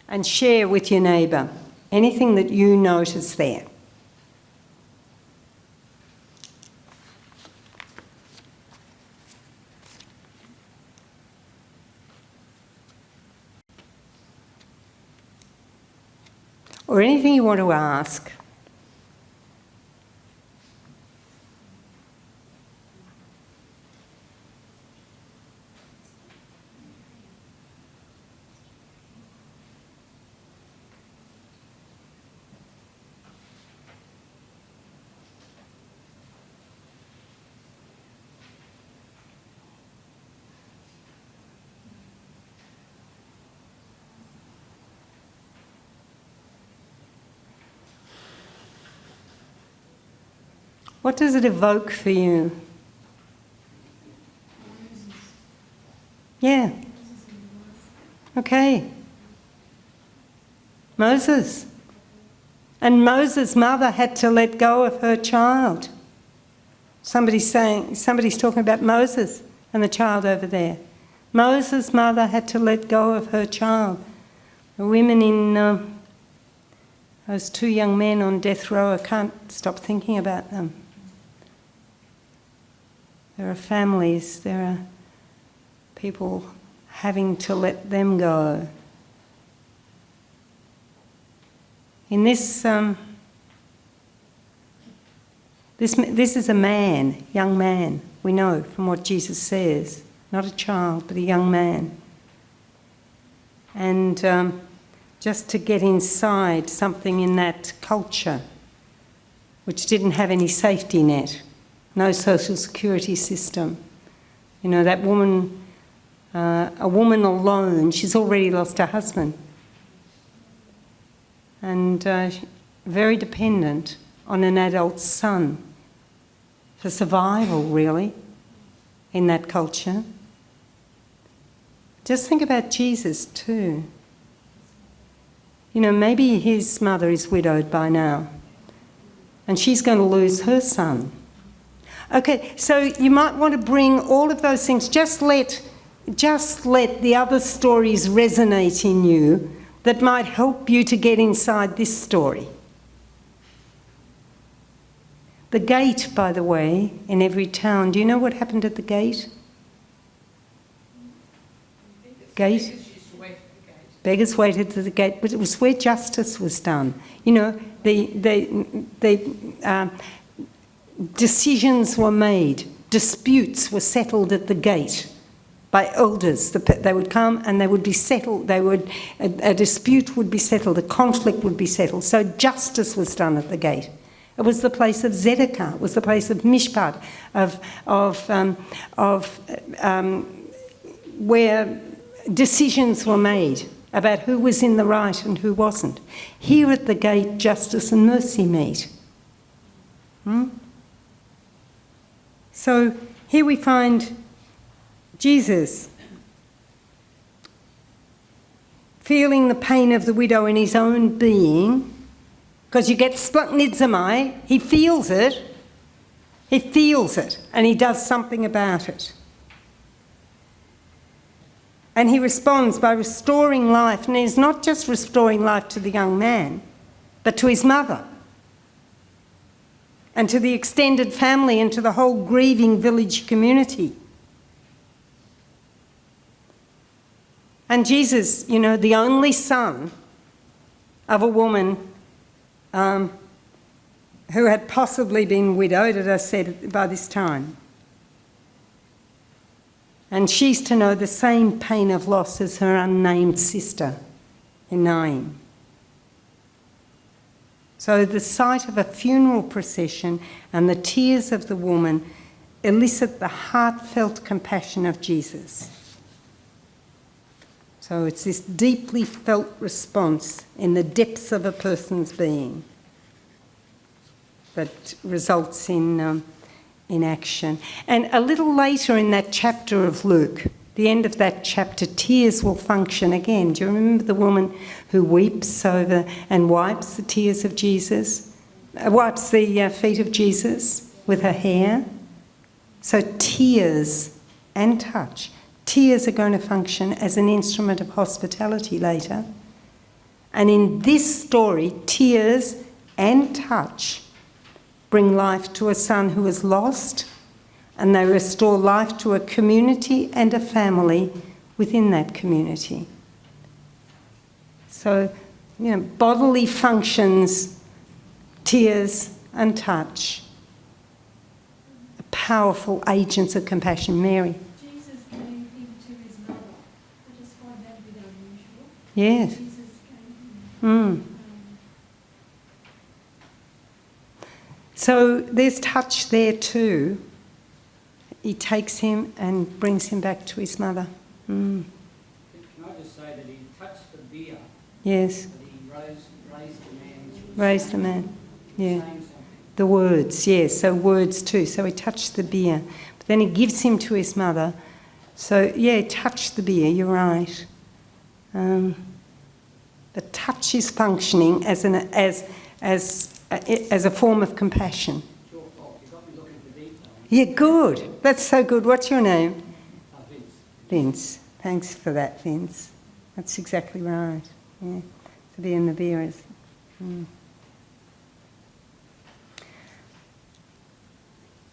and share with your neighbour anything that you notice there. Or anything you want to ask. What does it evoke for you? Yeah. Okay. Moses. And Moses' mother had to let go of her child. Somebody's talking about Moses and the child over there. Moses' mother had to let go of her child. The women in those two young men on death row, I can't stop thinking about them. There are families, there are people having to let them go. In this, this is a man, young man, we know from what Jesus says, not a child, but a young man. And just to get inside something in that culture, which didn't have any safety net, no social security system. You know, that woman, a woman alone, she's already lost her husband. And very dependent on an adult son for survival, really, in that culture. Just think about Jesus too. You know, maybe his mother is widowed by now, and she's going to lose her son. Okay, so you might want to bring all of those things. Just let the other stories resonate in you that might help you to get inside this story. The gate, by the way, in every town, do you know what happened at the gate? Gate? Beggars waited at the gate, but it was where justice was done. You know, the decisions were made, disputes were settled at the gate by elders. They would come and they would be settled. A dispute would be settled, a conflict would be settled. So justice was done at the gate. It was the place of Zedekah. It was the place of Mishpat, of where decisions were made about who was in the right and who wasn't. Here at the gate, justice and mercy meet. So here we find Jesus feeling the pain of the widow in his own being, because you get splutnidzamai, he feels it, and he does something about it. And he responds by restoring life, and he's not just restoring life to the young man, but to his mother, and to the extended family, and to the whole grieving village community. And Jesus, you know, the only son of a woman who had possibly been widowed, as I said, by this time. And she's to know the same pain of loss as her unnamed sister in Naim. So the sight of a funeral procession and the tears of the woman elicit the heartfelt compassion of Jesus. So it's this deeply felt response in the depths of a person's being that results in action. And a little later in that chapter of Luke, the end of that chapter, tears will function again. Do you remember the woman who weeps over and wipes the tears of Jesus? Wipes the feet of Jesus with her hair? So tears and touch. Tears are going to function as an instrument of hospitality later. And in this story, tears and touch bring life to a son who is lost, and they restore life to a community and a family within that community. So, you know, bodily functions, tears and touch, are powerful agents of compassion. Mary? Jesus gave him to his mother. I just find that a bit unusual. Yes. Jesus gave him. So there's touch there too. He takes him and brings him back to his mother. Can I just say that he touched the bier? Yes. But he raised the man. Raised the man. Yeah. Saying something. The words, yes. So words too. So he touched the bier. But then he gives him to his mother. So, yeah, he touched the bier, you're right. The touch is functioning as a form of compassion. It's your fault. You got me looking for detail. Yeah, good. That's so good. What's your name? Vince. Vince. Thanks for that, Vince. That's exactly right. Yeah, to be in the bearers.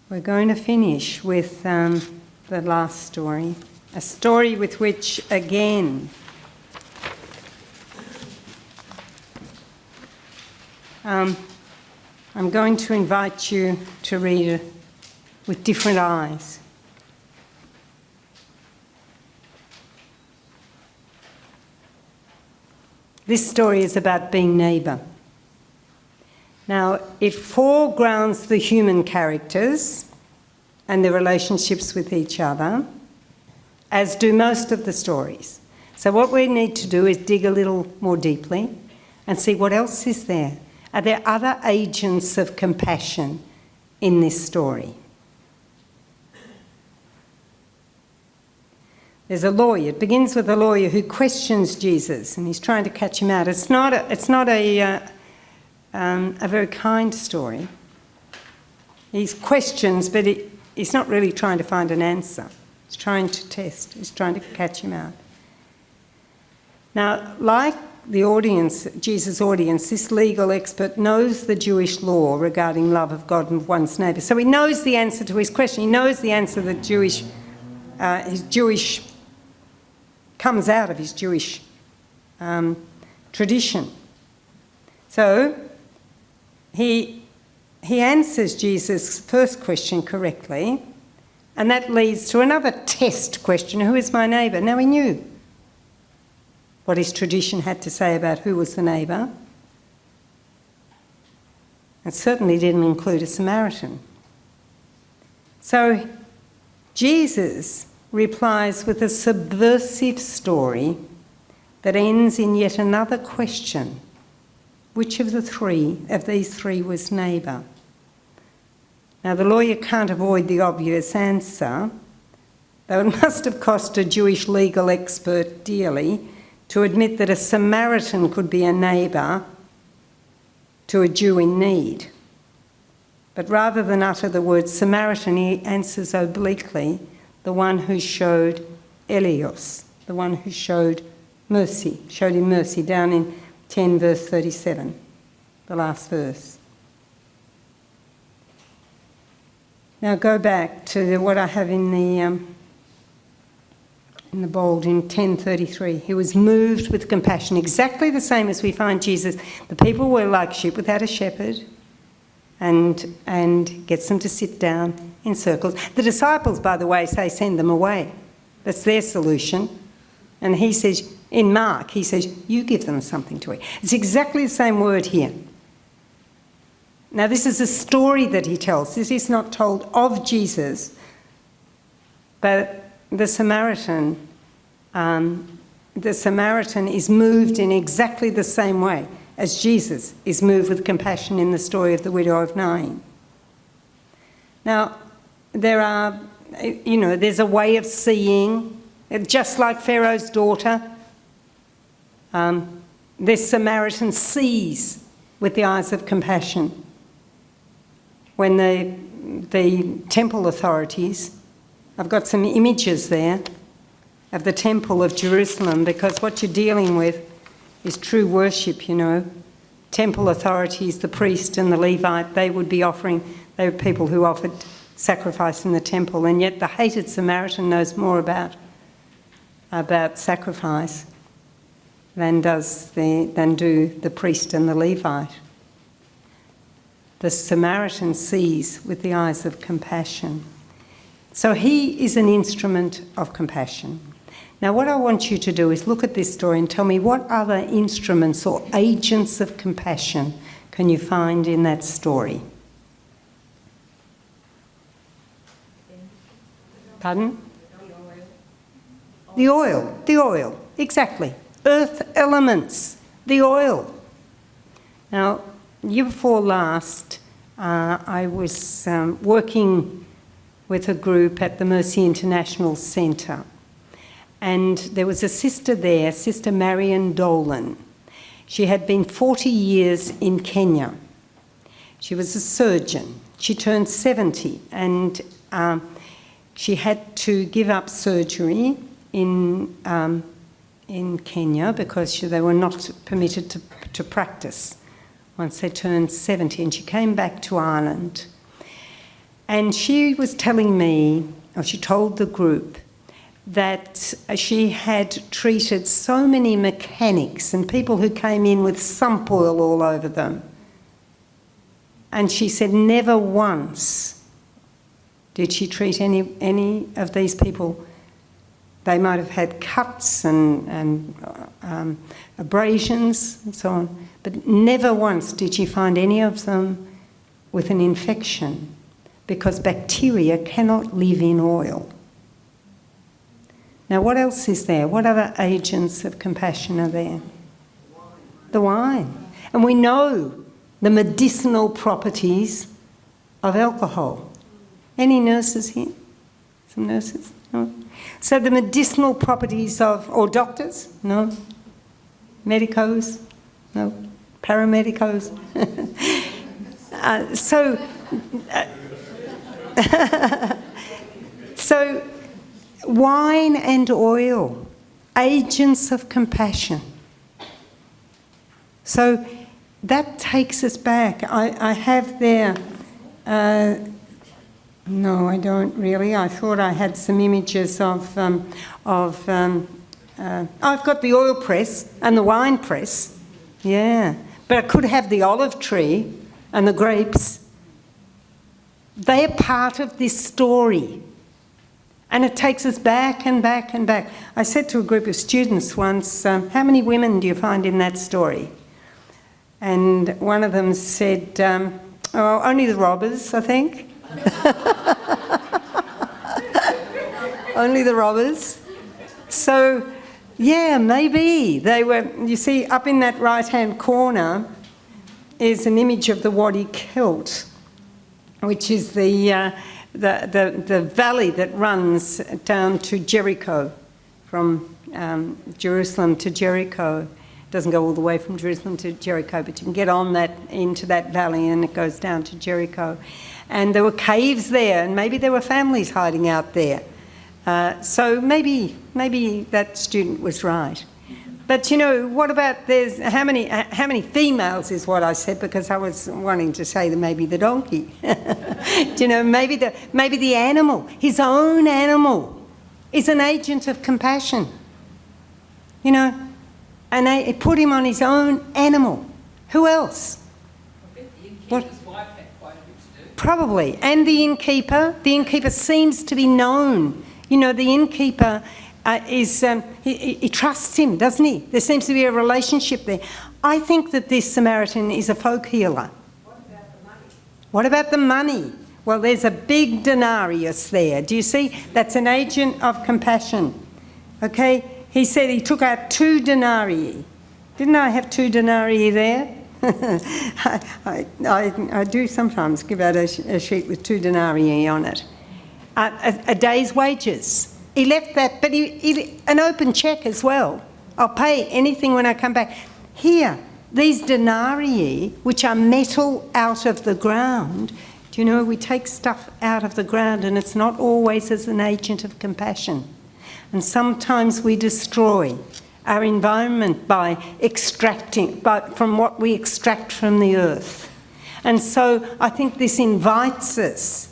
We're going to finish with the last story, a story with which, again, I'm going to invite you to read it with different eyes. This story is about being neighbour. Now, it foregrounds the human characters and their relationships with each other, as do most of the stories. So what we need to do is dig a little more deeply and see what else is there. Are there other agents of compassion in this story? There's a lawyer. It begins with a lawyer who questions Jesus, and he's trying to catch him out. It's not a very kind story. He's questions, but he's not really trying to find an answer. He's trying to test. He's trying to catch him out. Now, like the audience, Jesus' audience, this legal expert knows the Jewish law regarding love of God and of one's neighbour. So he knows the answer to his question. He knows the answer that his Jewish comes out of his Jewish tradition. So he answers Jesus' first question correctly, and that leads to another test question: who is my neighbour? Now he knew what his tradition had to say about who was the neighbour. It certainly didn't include a Samaritan. So Jesus replies with a subversive story that ends in yet another question. Which of these three was neighbour? Now, the lawyer can't avoid the obvious answer, though it must have cost a Jewish legal expert dearly to admit that a Samaritan could be a neighbour to a Jew in need. But rather than utter the word Samaritan, he answers obliquely, the one who showed Elios, the one who showed him mercy, down in 10 verse 37, the last verse. Now go back to what I have in the bold in 10:33. He was moved with compassion, exactly the same as we find Jesus. The people were like sheep without a shepherd, and gets them to sit down in circles. The disciples, by the way, say send them away. That's their solution. And he says, in Mark, he says, you give them something to eat. It's exactly the same word here. Now, this is a story that he tells. This is not told of Jesus, but the Samaritan is moved in exactly the same way as Jesus is moved with compassion in the story of the widow of Nain. Now, there's a way of seeing, just like Pharaoh's daughter. This Samaritan sees with the eyes of compassion. When the temple authorities, I've got some images there of the temple of Jerusalem, because what you're dealing with is true worship, Temple authorities, the priest and the Levite, they were people who offered sacrifice in the temple, and yet the hated Samaritan knows more about sacrifice than do the priest and the Levite. The Samaritan sees with the eyes of compassion. So he is an instrument of compassion. Now, what I want you to do is look at this story and tell me what other instruments or agents of compassion can you find in that story? Pardon? The oil, exactly. Earth elements, the oil. Now, year before last, I was working with a group at the Mercy International Centre, and there was a sister there, Sister Marion Dolan. She had been 40 years in Kenya. She was a surgeon. She turned 70, and she had to give up surgery in Kenya because they were not permitted to practice once they turned 70, and she came back to Ireland. And she was telling me, or she told the group, that she had treated so many mechanics and people who came in with sump oil all over them. And she said never once did she treat any of these people. They might have had cuts and abrasions and so on, but never once did she find any of them with an infection, because bacteria cannot live in oil. Now, what else is there? What other agents of compassion are there? The wine. And we know the medicinal properties of alcohol. Any nurses here? Some nurses? No? So the medicinal properties or doctors? No? Medicos? No? Paramedicos? So wine and oil, agents of compassion. So that takes us back. I have there, no, I don't really. I thought I had some images of I've got the oil press and the wine press, yeah. But I could have the olive tree and the grapes. They are part of this story. And it takes us back and back and back. I said to a group of students once, how many women do you find in that story? And one of them said, only the robbers, I think. only the robbers. So, yeah, maybe they were, you see, up in that right-hand corner is an image of the Wadi Kilt, which is the valley that runs down to Jericho, from Jerusalem to Jericho. It doesn't go all the way from Jerusalem to Jericho, but you can get on that into that valley and it goes down to Jericho. And there were caves there, and maybe there were families hiding out there. So maybe that student was right. But, you know, what about how many females is what I said, because I was wanting to say that maybe the donkey. You know, maybe the animal, his own animal, is an agent of compassion. You know, and they put him on his own animal. Who else? I bet the innkeeper's wife had quite a bit to do. Probably. And the innkeeper seems to be known. You know, the innkeeper he trusts him, doesn't he? There seems to be a relationship there. I think that this Samaritan is a folk healer. What about the money? What about the money? Well, there's a big denarius there. Do you see? That's an agent of compassion. Okay? He said he took out 2 denarii. Didn't I have 2 denarii there? I do sometimes give out a sheet with 2 denarii on it. A day's wages. He left that, but an open cheque as well. I'll pay anything when I come back. Here, these denarii, which are metal out of the ground, do you know, we take stuff out of the ground and it's not always as an agent of compassion. And sometimes we destroy our environment by extracting from what we extract from the earth. And so I think this invites us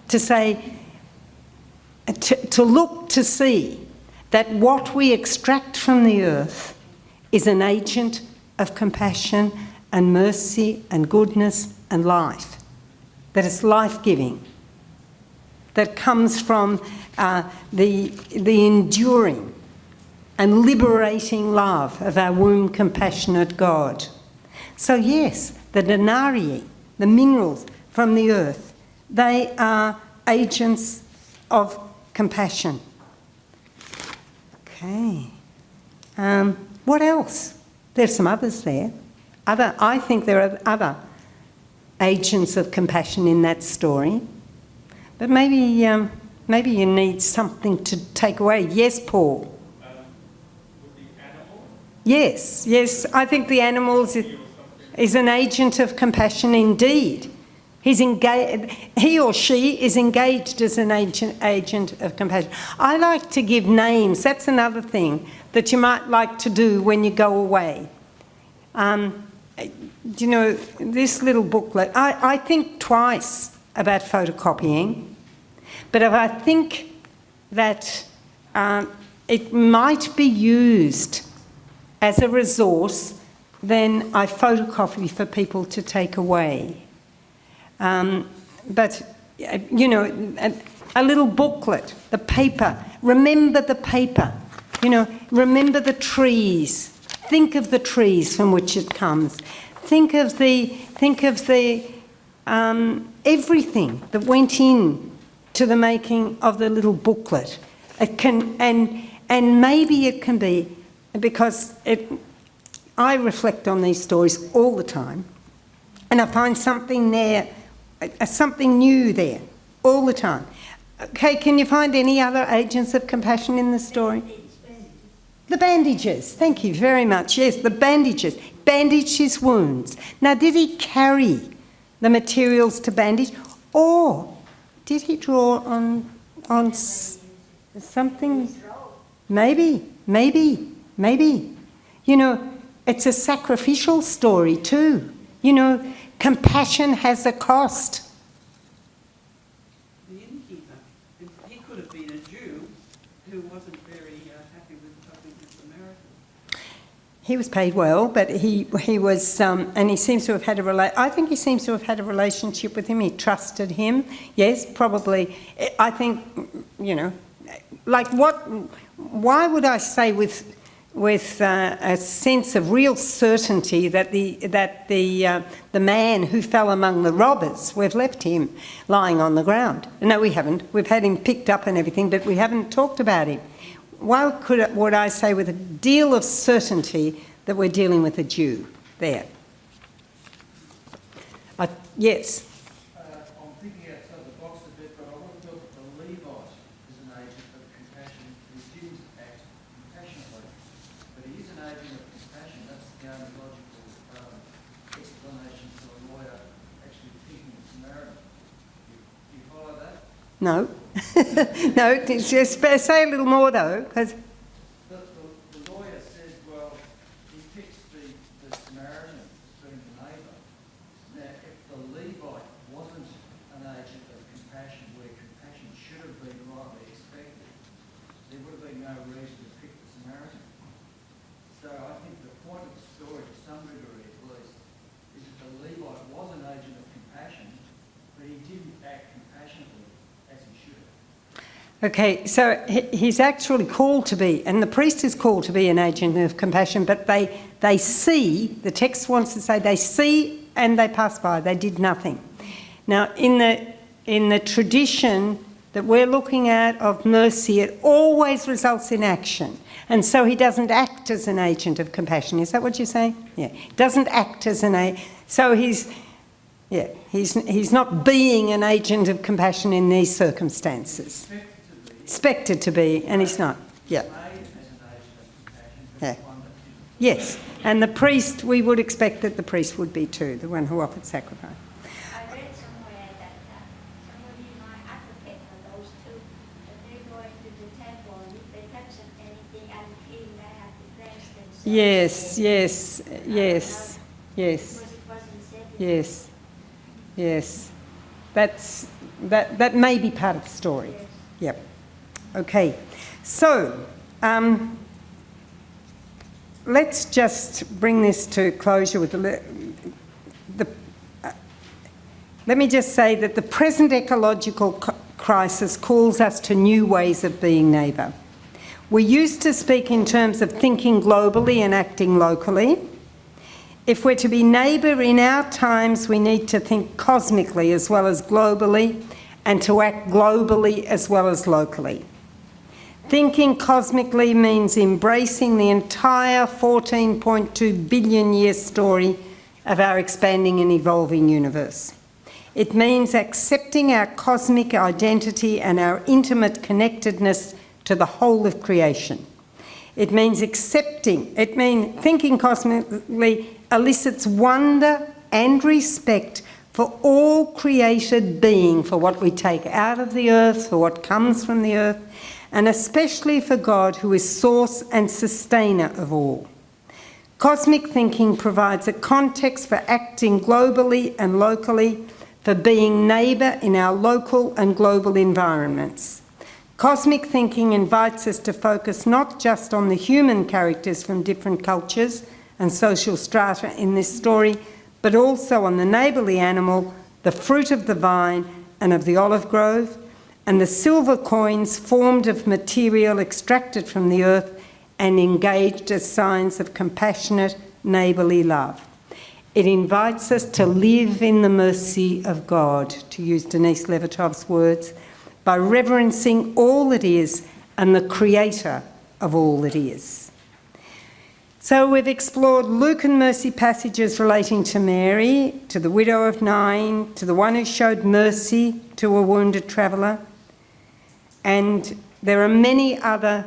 to say, to look to see that what we extract from the earth is an agent of compassion and mercy and goodness and life. That it's life-giving. That comes from the enduring and liberating love of our womb compassionate God. So yes, the denarii, the minerals from the earth, they are agents of compassion. Okay. What else? There's some others there. I think there are other agents of compassion in that story. But maybe you need something to take away. Yes, Paul? Would the animal? Yes. I think the animals is an agent of compassion indeed. He or she is engaged as an agent of compassion. I like to give names. That's another thing that you might like to do when you go away. You know, this little booklet, I think twice about photocopying, but if I think that it might be used as a resource, then I photocopy for people to take away. But, you know, a little booklet, the paper, remember the paper, you know, remember the trees, think of the trees from which it comes, think of the everything that went in to the making of the little booklet. It can, and maybe it can be, because I reflect on these stories all the time, and I find something there, something new there, all the time. Okay, can you find any other agents of compassion in the story? The bandages, thank you very much. Yes, the bandages. Bandage his wounds. Now, did he carry the materials to bandage, or did he draw on something? Maybe. You know, it's a sacrificial story too. You know, compassion has a cost. The innkeeper, he could have been a Jew who wasn't very happy with helping the Samaritan. He was paid well, but he was, and he seems to have had I think he seems to have had a relationship with him. He trusted him. Yes, probably. I think, you know, like why would I say with a sense of real certainty that the man who fell among the robbers, we've left him lying on the ground. No, we haven't. We've had him picked up and everything, but we haven't talked about him. Why would I say with a deal of certainty that we're dealing with a Jew there? Yes. I'm thinking outside the box a bit, but I want to feel that the Levite is an agent of compassion who didn't act compassionately. But he is an agent of compassion. That's the only logical explanation for a lawyer actually picking a Samaritan. Do you follow that? No. No, just say a little more though, because... The lawyer says, well, he picks the Samaritan as being the neighbour. Now, if the Levite wasn't an agent of compassion where compassion should have been rightly expected, there would have been no reason to pick the Samaritan. So I think the point of the story, to some degree at least, is that the Levite was an agent of compassion, but he didn't act compassionately as he should have. Okay, so he's actually called to be, and the priest is called to be an agent of compassion, but they see, the text wants to say, they see and they pass by, they did nothing. Now, in the tradition that we're looking at of mercy, it always results in action. And so he doesn't act as an agent of compassion. Is that what you're saying? Yeah. Doesn't act as so he's not being an agent of compassion in these circumstances. Expected to be, and he's not. Yeah. Yeah. Yes. And the priest, we would expect that the priest would be too, the one who offered sacrifice. I read somewhere that somebody might advocate for those two, that they're going to the temple, and if they touch anything unclean, they have to cleanse themselves. Yes. Because it wasn't said. Yes. That may be part of the story. Yes. Yep. Okay. So, let's just bring this to closure with let me just say that the present ecological crisis calls us to new ways of being neighbour. We used to speak in terms of thinking globally and acting locally. If we're to be neighbour in our times, we need to think cosmically as well as globally, and to act globally as well as locally. Thinking cosmically means embracing the entire 14.2 billion year story of our expanding and evolving universe. It means accepting our cosmic identity and our intimate connectedness to the whole of creation. It means thinking cosmically elicits wonder and respect for all created being, for what we take out of the earth, for what comes from the earth, and especially for God, who is source and sustainer of all. Cosmic thinking provides a context for acting globally and locally, for being neighbour in our local and global environments. Cosmic thinking invites us to focus not just on the human characters from different cultures and social strata in this story, but also on the neighbourly animal, the fruit of the vine and of the olive grove, and the silver coins formed of material extracted from the earth and engaged as signs of compassionate neighbourly love. It invites us to live in the mercy of God, to use Denise Levitov's words, by reverencing all that is and the creator of all that is. So we've explored Luke and mercy passages relating to Mary, to the widow of Nain, to the one who showed mercy to a wounded traveller. And there are many other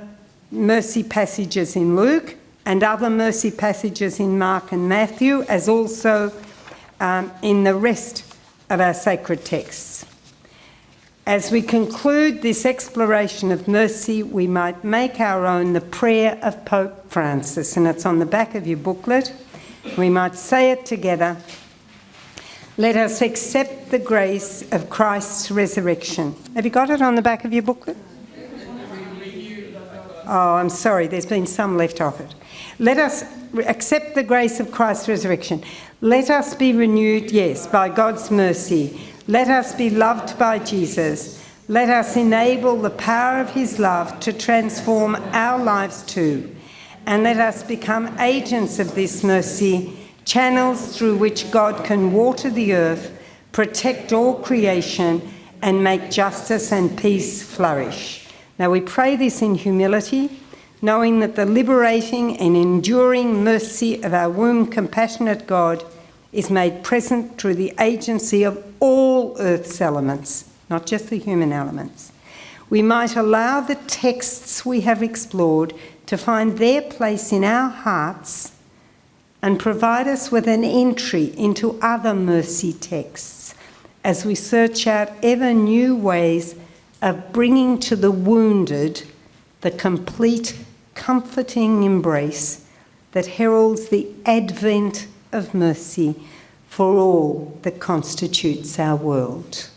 mercy passages in Luke and other mercy passages in Mark and Matthew, as also in the rest of our sacred texts. As we conclude this exploration of mercy, we might make our own the prayer of Pope Francis, and it's on the back of your booklet. We might say it together. Let us accept the grace of Christ's resurrection. Have you got it on the back of your booklet? Oh, I'm sorry, there's been some left off it. Let us accept the grace of Christ's resurrection. Let us be renewed, yes, by God's mercy. Let us be loved by Jesus. Let us enable the power of his love to transform our lives too. and let us become agents of this mercy, channels through which God can water the earth, protect all creation, and make justice and peace flourish. Now we pray this in humility, knowing that the liberating and enduring mercy of our womb compassionate God is made present through the agency of all earth's elements, not just the human elements. We might allow the texts we have explored to find their place in our hearts and provide us with an entry into other mercy texts as we search out ever new ways of bringing to the wounded the complete, comforting embrace that heralds the advent of mercy for all that constitutes our world.